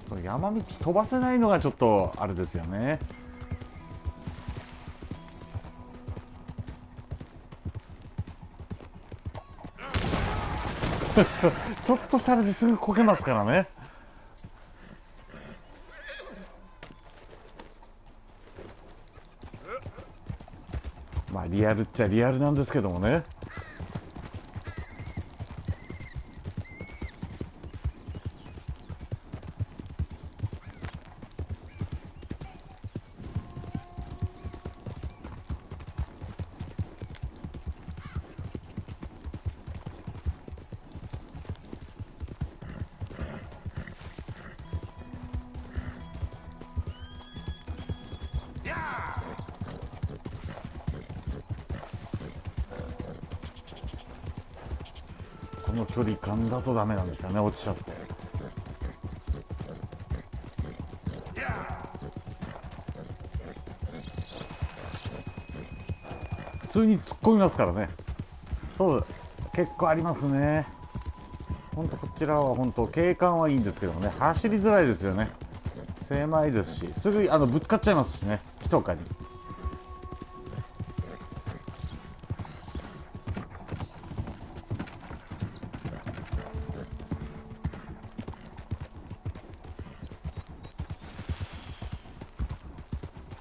Speaker 4: この山道飛ばせないのがちょっとあれですよね。ちょっとされてすぐこけますからね。まあリアルっちゃリアルなんですけどもね。この距離感だとダメなんですよね、落ちちゃって。普通に突っ込みますからね。そう、結構ありますね。本当こちらは本当景観はいいんですけどもね、走りづらいですよね。狭いですし、すぐぶつかっちゃいますしね、木とかに。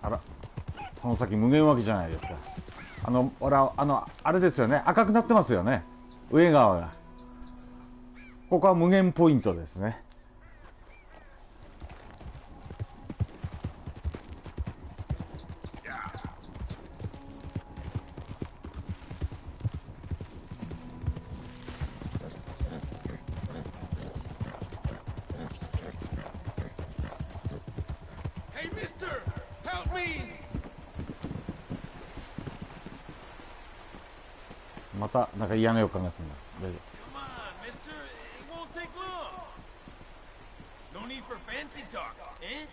Speaker 4: あら、この先無限脇じゃないですか。ほら、あれですよね、赤くなってますよね、上側が。ここは無限ポイントですね。
Speaker 9: Hey, mister! Help me!
Speaker 4: またなんか嫌な予感がするんだ。大丈
Speaker 9: Come on, mister. It won't take long. No need for fancy talk, eh?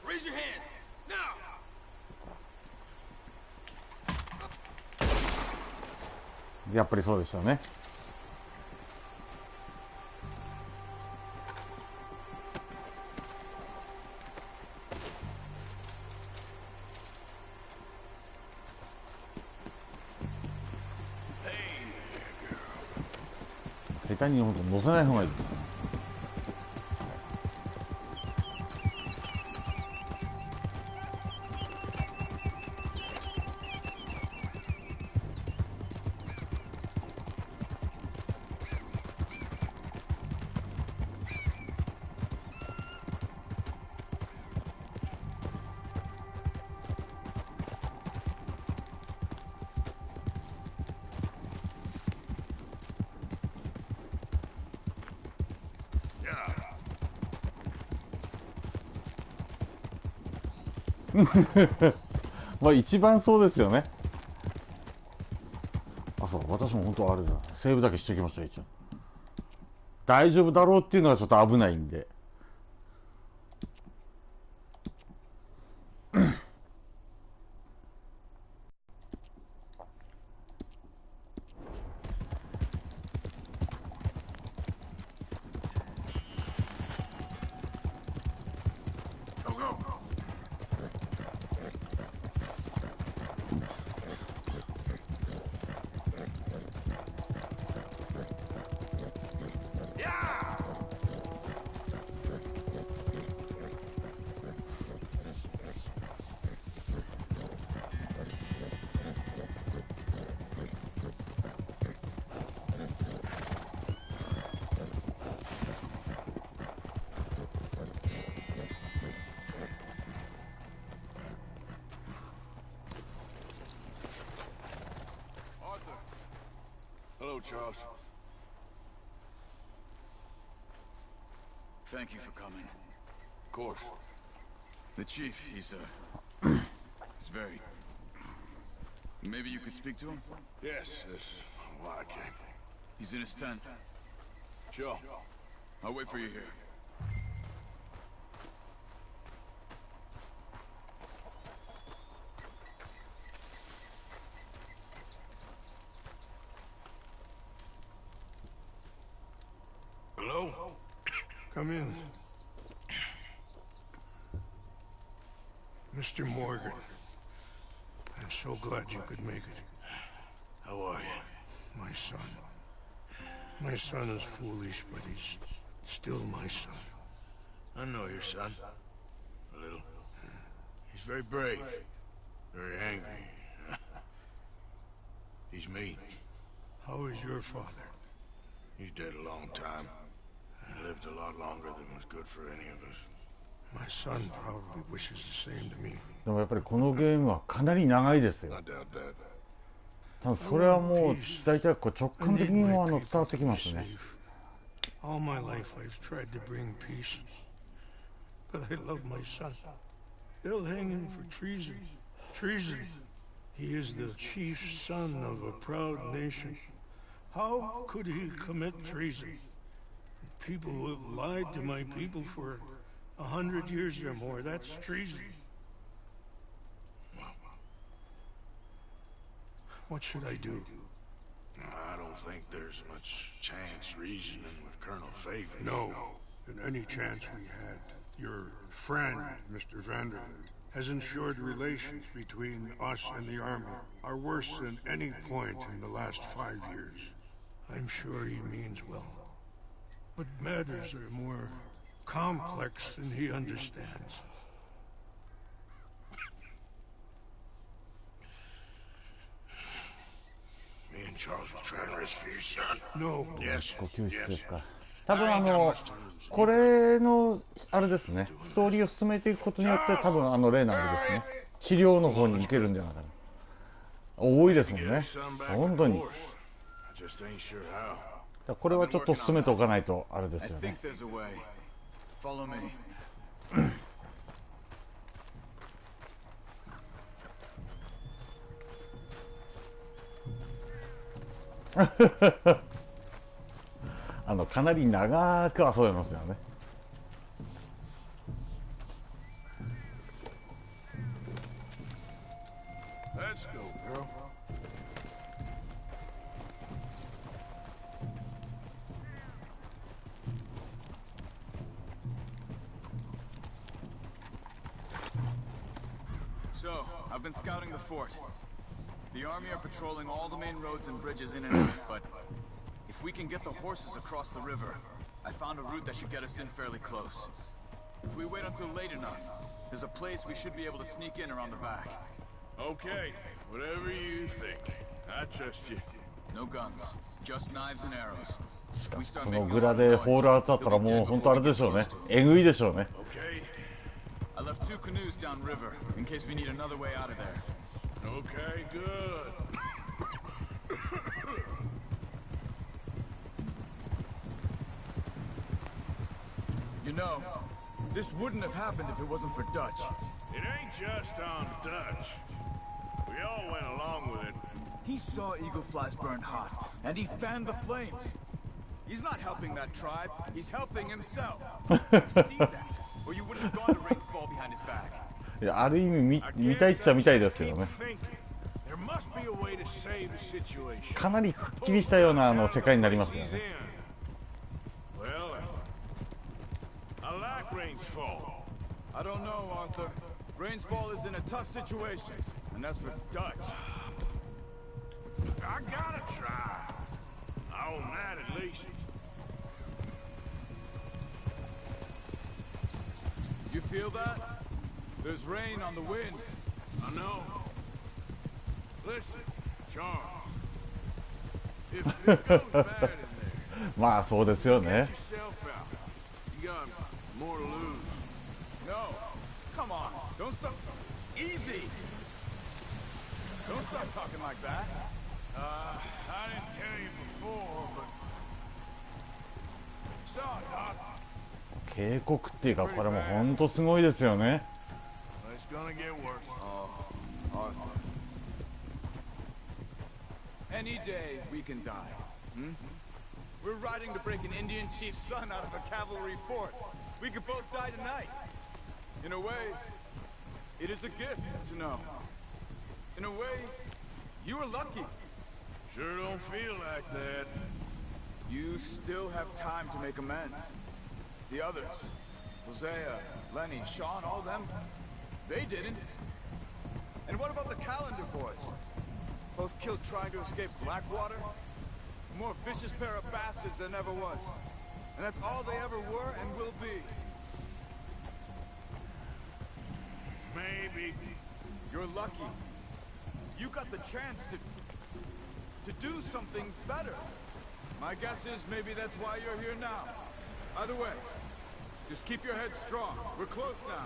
Speaker 9: Raise your hands. Now!
Speaker 4: 夫。やっぱりそうでしたね。下手に本当乗せない方がいいですね。まあ一番そうですよね。あ、そう、私も本当あれだ、セーブだけしておきました。一応大丈夫だろうっていうのがちょっと危ないんで。
Speaker 5: Hello, Charles.
Speaker 9: Thank you for coming.
Speaker 5: Of course.
Speaker 9: The chief, he's very... Maybe you could speak to him?
Speaker 5: Yes, that's why I came.
Speaker 9: He's in his tent.
Speaker 5: Sure.
Speaker 9: I'll wait for you here.
Speaker 5: Hello?
Speaker 6: Come in. Mr. Morgan, I'm so glad you could make it.
Speaker 5: How are you?
Speaker 6: My son. My son is foolish, but he's still my son.
Speaker 5: I know your son. A little. He's very brave. Very angry. He's mean.
Speaker 6: How is your father?
Speaker 5: He's dead a long time. He lived a lot longer than was good for any of us.
Speaker 6: My son probably wishes the same to me.
Speaker 4: でもやっぱりこのゲームはかなり長いですよ。
Speaker 5: I doubt that.
Speaker 4: 多分それはもう大体こう直感的にも伝わってきますね。
Speaker 6: All my life I've tried to bring peace, but I love my son. They'll hang him for treason. Treason. He is the chief son of a proud nation. How could he commit treason? People who have lied to my people for 100 years or more, that's treason. What should I do?
Speaker 5: I don't think there's much chance reasoning with Colonel Favors.
Speaker 6: No. In any chance we had, your friend, Mr. Vanderland, has ensured relations between us and the army are worse than any point in the last 5 years. I'm sure he means well. But matters are more complex than he understands.
Speaker 5: Me and Charles will try and rescue your son.
Speaker 6: No.
Speaker 5: Yes.
Speaker 4: ご救出ですか。多分これのあれですね。ストーリーを進めていくことによって多分例のあれですね。治療の方に行けるんじゃないかな。多いですもんね。本当に。これはちょっと進めておかないとあれですよね。かなり長く遊べますよね。
Speaker 5: Let's go, girl.
Speaker 9: So, I've been scouting the fort. The army are patrolling all the main roads and bridges in and out, but if we can get the horses across the river, I found a route that should get us in fairly close. If we wait until late enough, there's a place we should be able to sneak in around the back.
Speaker 5: Okay, whatever you think. I trust you.
Speaker 9: No guns, just knives and arrows.
Speaker 4: そのグラでホールアウトだったらもう本当あれでしょうね。えぐいでしょうね。
Speaker 9: I left 2 canoes downriver in case we need another way out of there.
Speaker 5: Okay, good.
Speaker 9: You know, this wouldn't have happened if it wasn't for Dutch.
Speaker 5: It ain't just on Dutch. We all went along with it.
Speaker 9: He saw eagle flies burned hot, and he fanned the flames. He's not helping that tribe, he's helping himself. See that, or you wouldn't have gone to Rain's Fall behind his back.
Speaker 4: いや、ある意味見たいっちゃ見たいですけどね。かなりくっきりしたような世界になりますよね。
Speaker 9: I don't know, Arthur. Rain's Fall is in a tough situation, and that's for Dutch.
Speaker 5: I gotta try. I own that at least.
Speaker 9: You feel that? There's rain on the wind.
Speaker 5: I know. Listen, Charles. If it goes bad in there,
Speaker 4: まあそうですよね。
Speaker 5: get yourself out. You got more to lose.
Speaker 9: No, come on. Don't stop. Easy. Don't start talking like that.
Speaker 11: I didn't tell you before, but... Saw it, Doc.
Speaker 4: 警告っていうか、これも本当すごいですよね。
Speaker 11: It's gonna get worse.
Speaker 9: Oh, Arthur. Any day we can die. Hmm? We're riding to break an Indian chief's son out of a cavalry fort. We could both die tonight. In a way, it is a gift to know. In a way, you were lucky.
Speaker 11: Sure don't feel like that.
Speaker 9: You still have time to make amends. The others, Hosea, Lenny, Sean, all them, they didn't. And what about the Calendar boys? Both killed trying to escape Blackwater? A more vicious pair of bastards than ever was. And that's all they ever were and will be.
Speaker 11: Maybe.
Speaker 9: You're lucky. You got the chance to do something better. My guess is maybe that's why you're here now. Either way, just keep your head strong. We're close now.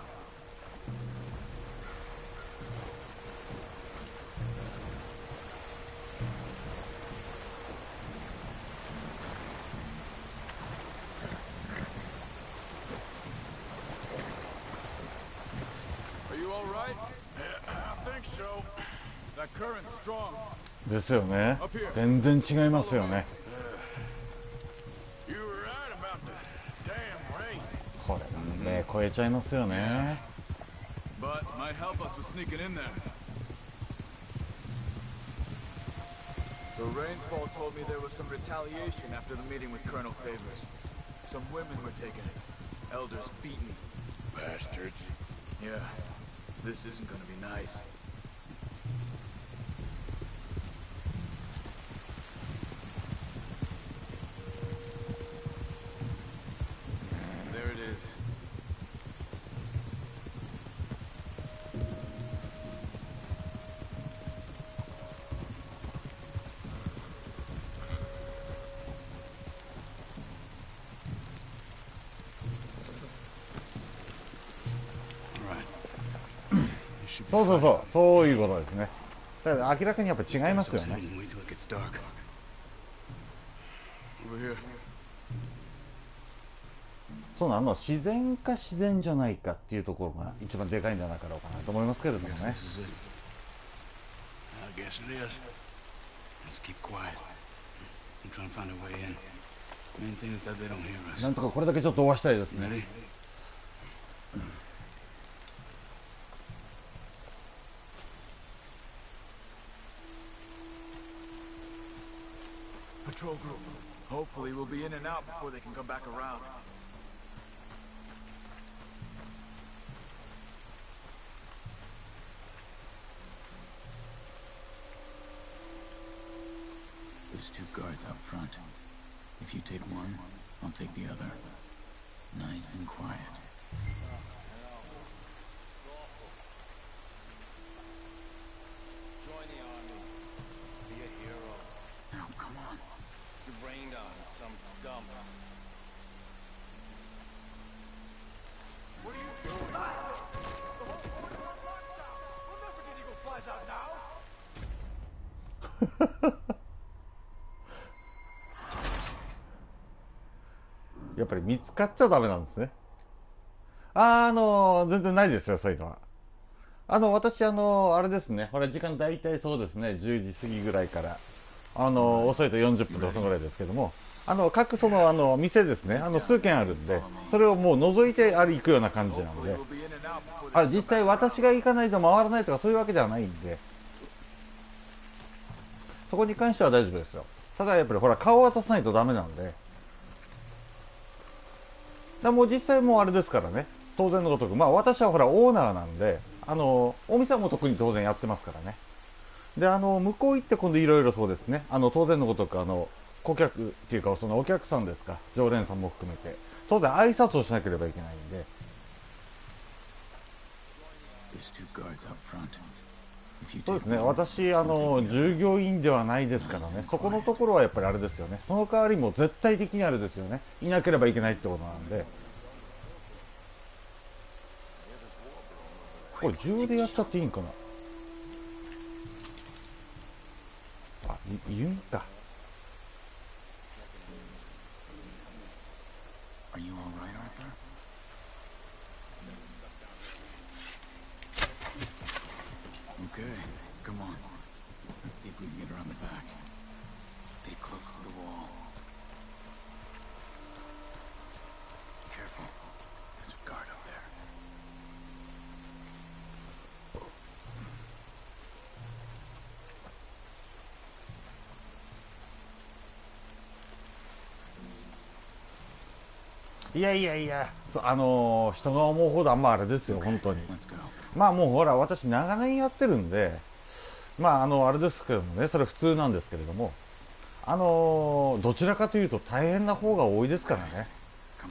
Speaker 9: Are you all right?
Speaker 11: I think so.
Speaker 9: That current's strong.
Speaker 4: ですよね。全然違いますよね。これね、超えちゃいますよね。
Speaker 9: But might help us with sneaking in there. The Rainsfall told me there was some retaliation after the meeting with Colonel Favors. Some women were taken, elders beaten.
Speaker 11: Bastards.
Speaker 9: Yeah, this isn't gonna be nice. There it is.
Speaker 11: Right.
Speaker 4: そうそうそう、そういうことですね。だから明らかにやっぱ違いますよね。そうなの、自然か自然じゃないかっていうところが一番でかいんじゃなかろうかなと思いますけれどもね。
Speaker 11: I guess it is. Let's keep quiet. I'm trying to find a way in. Main thing is that they don't hear us.
Speaker 4: なんとかこれだけちょっと追わしたいですね。
Speaker 9: Patrol group. Hopefully we'll be in and out before they can come back around.
Speaker 2: There's two guards out front. If you take one, I'll take the other. Nice and quiet.
Speaker 18: Join the army. Be a hero.
Speaker 2: Now, come on.
Speaker 18: You rained on some dumb.
Speaker 17: What are you doing? The whole fort is on lockdown. We'll never get Eagle Flies out now.
Speaker 4: やっぱり見つかっちゃダメなんですね。全然ないですよ、そういうのは。私、あれですね、ほら、時間大体そうですね、10時過ぎぐらいから、遅いと40分とかそのぐらいですけども、各その、店ですね、数軒あるんで、それをもう覗いて行くような感じなんで、実際私が行かないと回らないとかそういうわけではないんで、そこに関しては大丈夫ですよ。ただやっぱりほら、顔を渡さないとダメなんで、もう実際もうあれですからね、当然のごとく、まあ私はほらオーナーなんで、お店はもう特に当然やってますからね。で、向こう行って今度いろいろそうですね、当然のごとく、顧客っていうか、そのお客さんですか、常連さんも含めて、当然挨拶をしなければいけないんで。そうですね、私、従業員ではないですからね、そこのところはやっぱりあれですよね、その代わりも絶対的にあれですよね、いなければいけないってことなんで、これ、銃でやっちゃっていいんかな。弓か。
Speaker 2: Are you all right, Arthur? Okay, come on. Let's see if we can get around the back. Stay close to the wall. Careful. There's a guard up there.
Speaker 4: いやいやいや、人が思うほどあんまあれですよ、本当に。まあもうほら、私長年やってるんで、まああれですけどもね、それ普通なんですけれども、どちらかというと大変な方が多いですからね。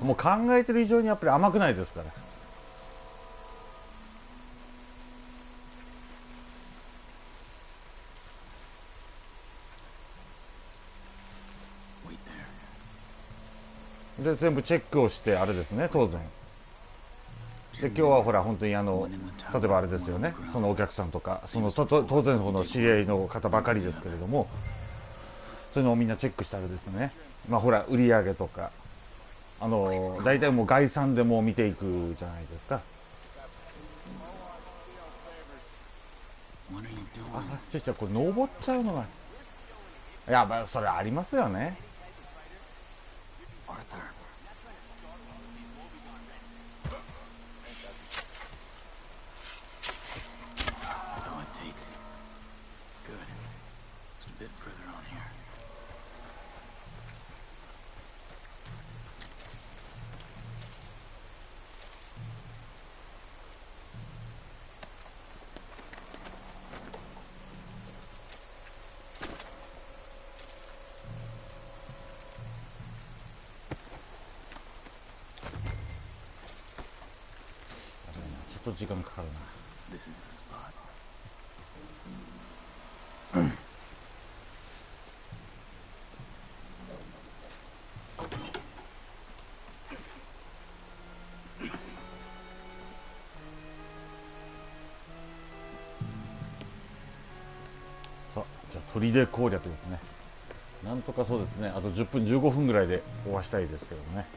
Speaker 4: もう考えてる以上にやっぱり甘くないですから。で全部チェックをしてあれですね、当然。で今日はほら本当に例えばあれですよね、そのお客さんとか当然この知り合いの方ばかりですけれども、そういうのをみんなチェックしてあれですね。まあほら売り上げとか大体もう概算でもう見ていくじゃないですか。あ、これ登っちゃうのが、いやまあそれありますよね。ちょっと時間かかるな。さあ、じゃあ砦攻略ですね。なんとかそうですね、あと10分15分ぐらいで終わしたいですけどね。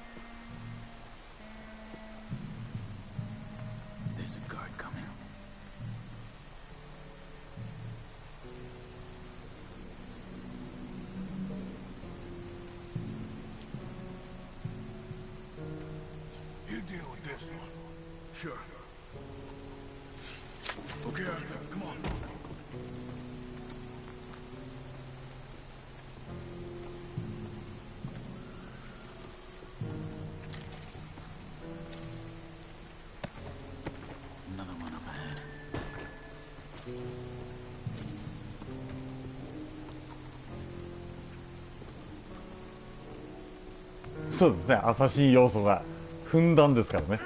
Speaker 4: そうですね、アサシン要素がふんだんですからね。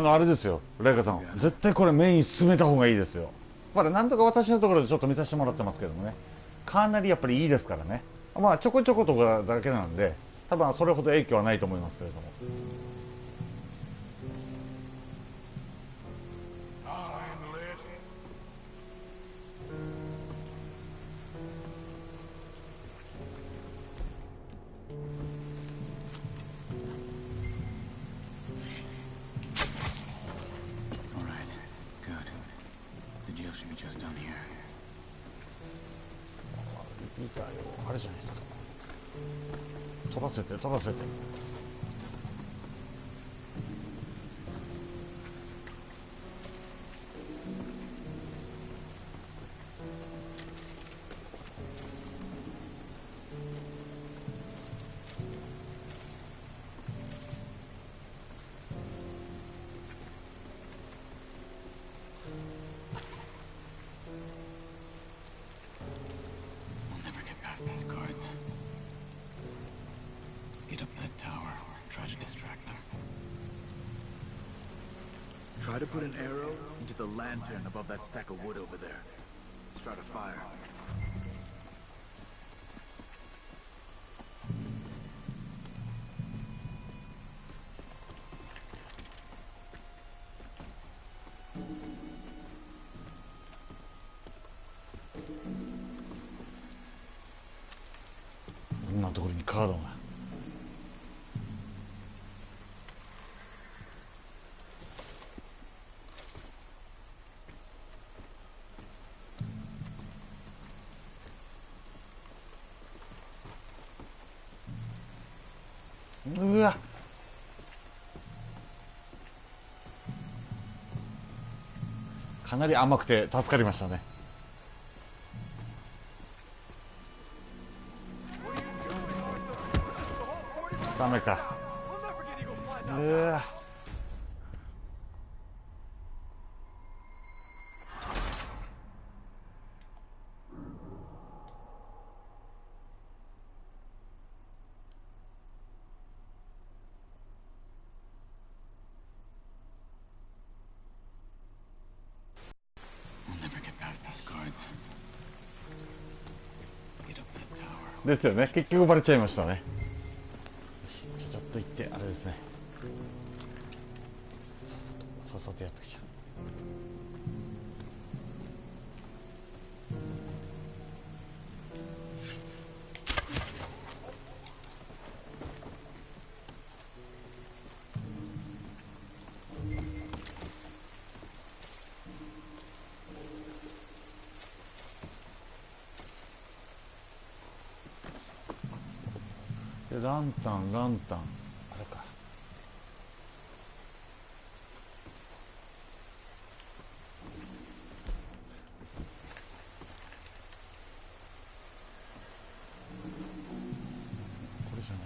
Speaker 4: あれですよ、ライカさん、絶対これメイン進めた方がいいですよ。まだなんとか私のところでちょっと見させてもらってますけどもね、かなりやっぱりいいですからね。まあちょこちょことかだけなんで、多分それほど影響はないと思いますけれども。リピーターよ、あれじゃないですか。飛ばせて飛ばせて。
Speaker 2: These guards. Get up that tower. Try to distract them.
Speaker 9: Try to put an arrow into the lantern above that stack of wood over there. Start a fire.
Speaker 4: うわ、かなり甘くて助かりましたね。ダメか。うわ、ですよね。結局バレちゃいましたね。ちょっと行ってあれですね。さっさとやってきちゃう。ランタンあれか。これじゃない。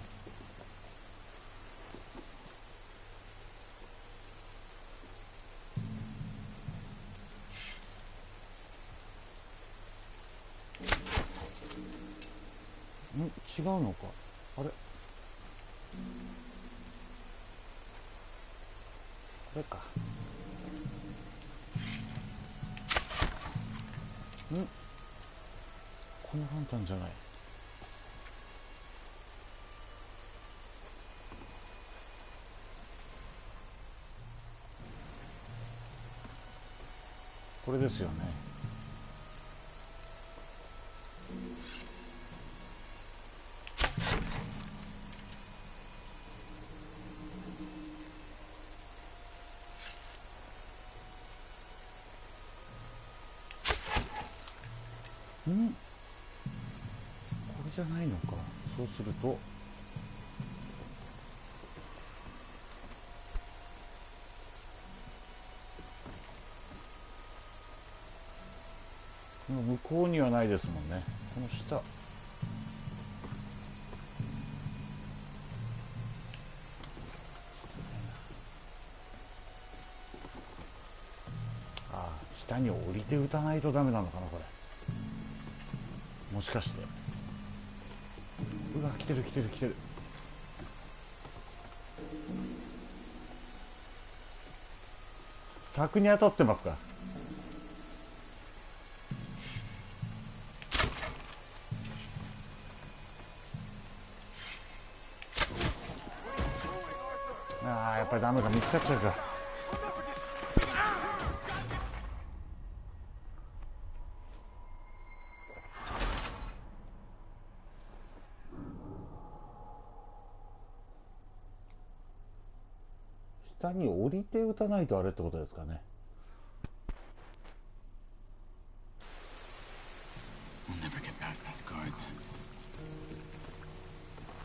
Speaker 4: 違うのか。あれ、これか。このランタンじゃない。これですよね。これじゃないのか。そうすると向こうにはないですもんね。この下。ああ、下に降りて打たないとダメなのかな、これ。もしかして。うわ、来てる。柵に当たってますか。ああ、やっぱりダメか。見つかっちゃうか。下に降りて打たないとあれってことですかね。
Speaker 2: past these guards.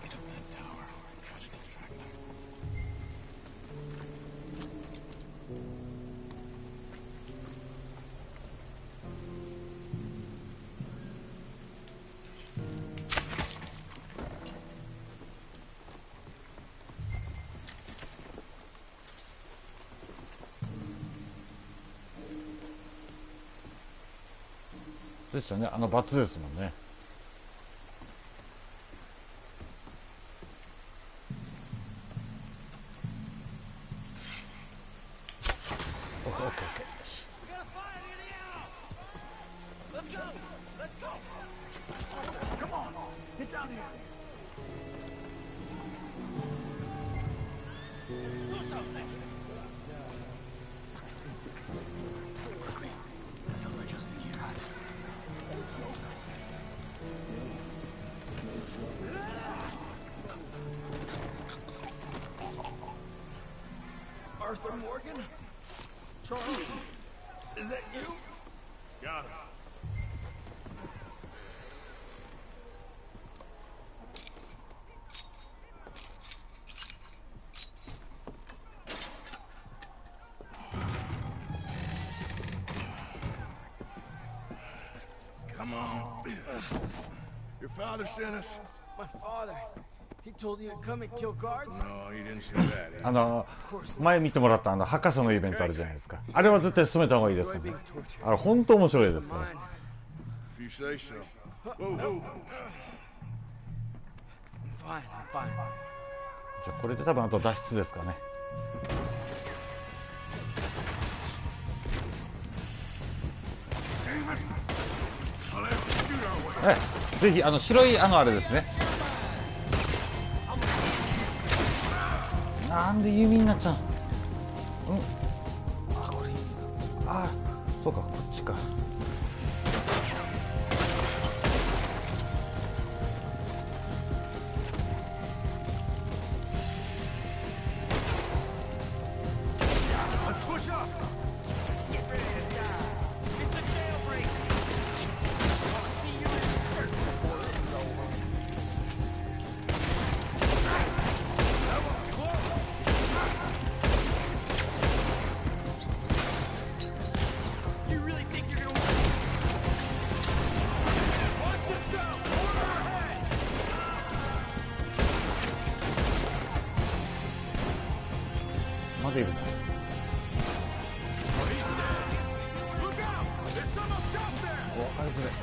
Speaker 2: Get up that tower. Try to distract them.
Speaker 4: でしたね、罰ですもんね。オッケーオッケーオッケー。
Speaker 13: Arthur Morgan? Charles? Is that you?
Speaker 11: Got him.
Speaker 1: Come on. Your father sent us?
Speaker 13: My father. He told you to come and kill guards?
Speaker 1: No, he didn't say that.
Speaker 4: 前見てもらった博士のイベントあるじゃないですか。あれは絶対進めた方がいいですよね。あれ本当面白いですから。
Speaker 1: If you say so. Whoa, whoa.
Speaker 13: I'm fine, I'm fine.
Speaker 4: じゃあこれで多分あと脱出ですかね。ぜひ白いあれですね。なんで弓になっちゃう。うん。あ、これ。あ、そうか、こっちか。まだいるな。お、分かりづらい。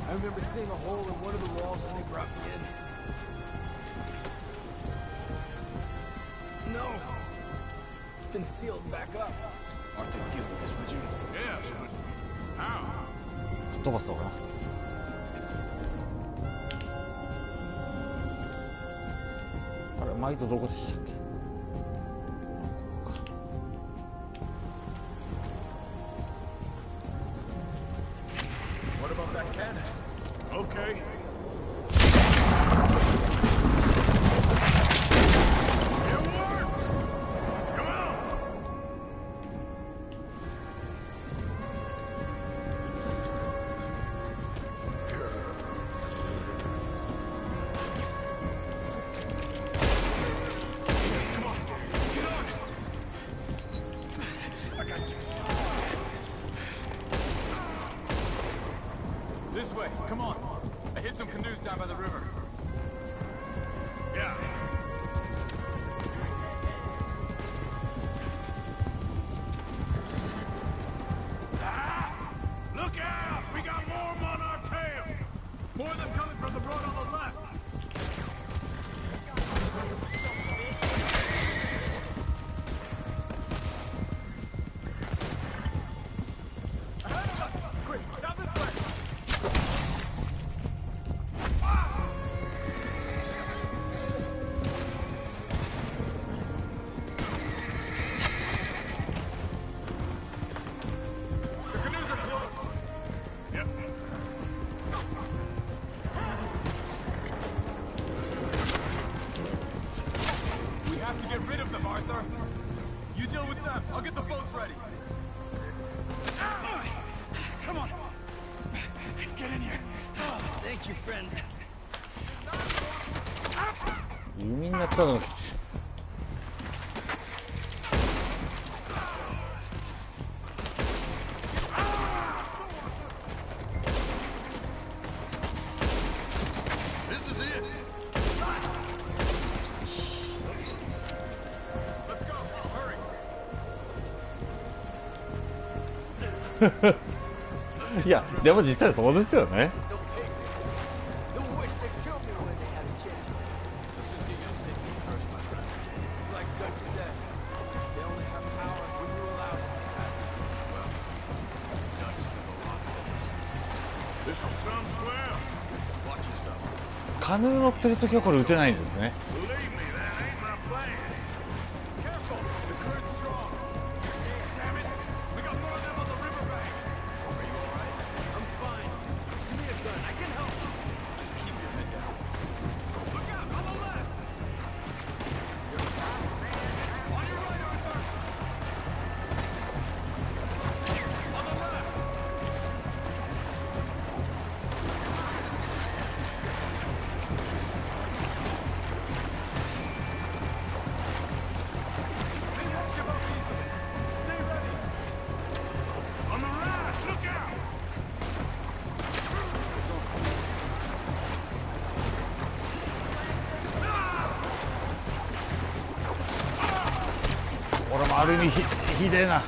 Speaker 13: I remember seeing a hole in one of the walls when they brought me in. No! It's been sealed back up.
Speaker 2: Arthur, deal with this, would you?
Speaker 11: Yes, but how?
Speaker 4: 飛ばすのかな。あれ、マイトどこでしたっけ。
Speaker 11: What about that cannon? Okay. It worked! Come on! Come on, get on! I got you.
Speaker 9: This way, come on. I hit Arthur. You deal with them. I'll get the boats ready.
Speaker 18: Come on. Get in here.
Speaker 13: Thank you, friend.
Speaker 4: 弓になったのがきつい。いや、でも実際そうですよね。カヌー乗ってるときはこれ撃てないんですね。俺もある意味ひでえな。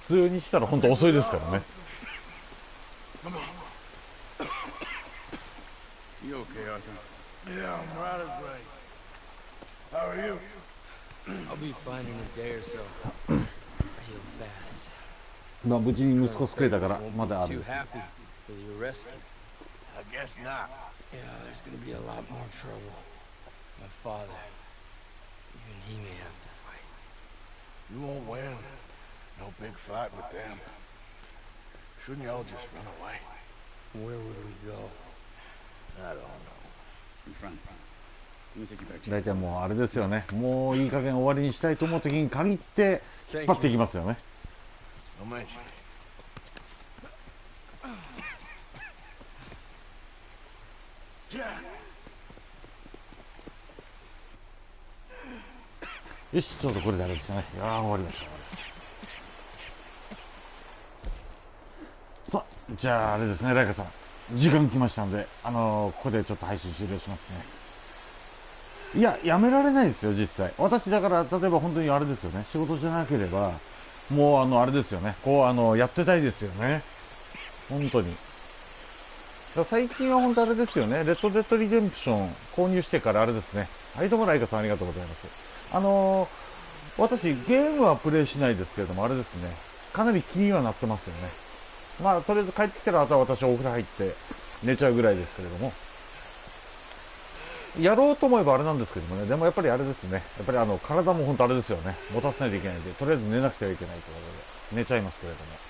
Speaker 4: 普通にしたら本当遅いですからね。
Speaker 5: You okay, Arthur? Yeah, I'm rather great. How are you?
Speaker 13: I'll be fine in a day or so. I heal fast.
Speaker 4: まあ無事に息子救えたからまだある。
Speaker 13: Too happy with your rescue.
Speaker 5: I guess not.
Speaker 13: Yeah, there's gonna be a lot more trouble. My father, even he may have to fight.
Speaker 5: You won't win. No big fight with them. Shouldn't you all just run away?
Speaker 13: Where would we go?
Speaker 5: I don't know.
Speaker 2: In front. Let me take you back to
Speaker 4: 大体もうあれですよね。もういい加減終わりにしたいと思う時に限って引っ張っていきますよね。
Speaker 5: Don't mention it.
Speaker 4: よし、ちょうどこれであれですよね。いやー終わりました。さあ、じゃああれですね、ライカさん、時間来ましたんで、ここでちょっと配信終了しますね。いや、やめられないですよ、実際。私、だから、例えば本当にあれですよね、仕事じゃなければ、もうあれですよね、こう、やってたいですよね。本当に。最近は本当あれですよね、レッドデッドリデンプション購入してからあれですね。はい、どうもライカさんありがとうございます。私、ゲームはプレイしないですけれども、あれですね、かなり気にはなってますよね。まあ、とりあえず帰ってきたら、あとは私はお風呂入って寝ちゃうぐらいですけれども、やろうと思えばあれなんですけどもね、でもやっぱりあれですね、やっぱり体も本当あれですよね、持たせないといけないんで、とりあえず寝なくてはいけないということで、寝ちゃいますけれども。だか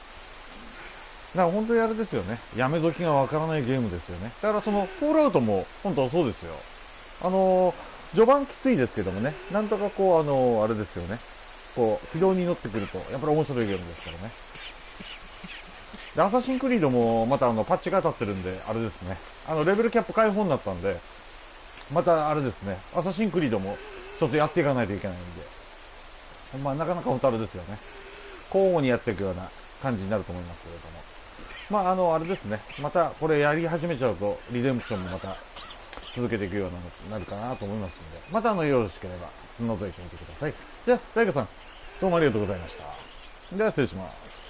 Speaker 4: ら本当にあれですよね、やめ時がわからないゲームですよね。だからその、フォールアウトも本当そうですよ。序盤きついですけどもね、なんとかこう、あれですよね、こう、軌道に乗ってくると、やっぱり面白いゲームですからね。で、アサシンクリードもまたパッチが当たってるんで、あれですね。レベルキャップ解放になったんで、またあれですね。アサシンクリードもちょっとやっていかないといけないんで。まあなかなか本当あれですよね。交互にやっていくような感じになると思いますけれども。まああれですね。またこれやり始めちゃうと、リデンプションもまた続けていくようになるかなと思いますので、またよろしければ覗いてみてください。じゃあ、大家さん、どうもありがとうございました。では失礼します。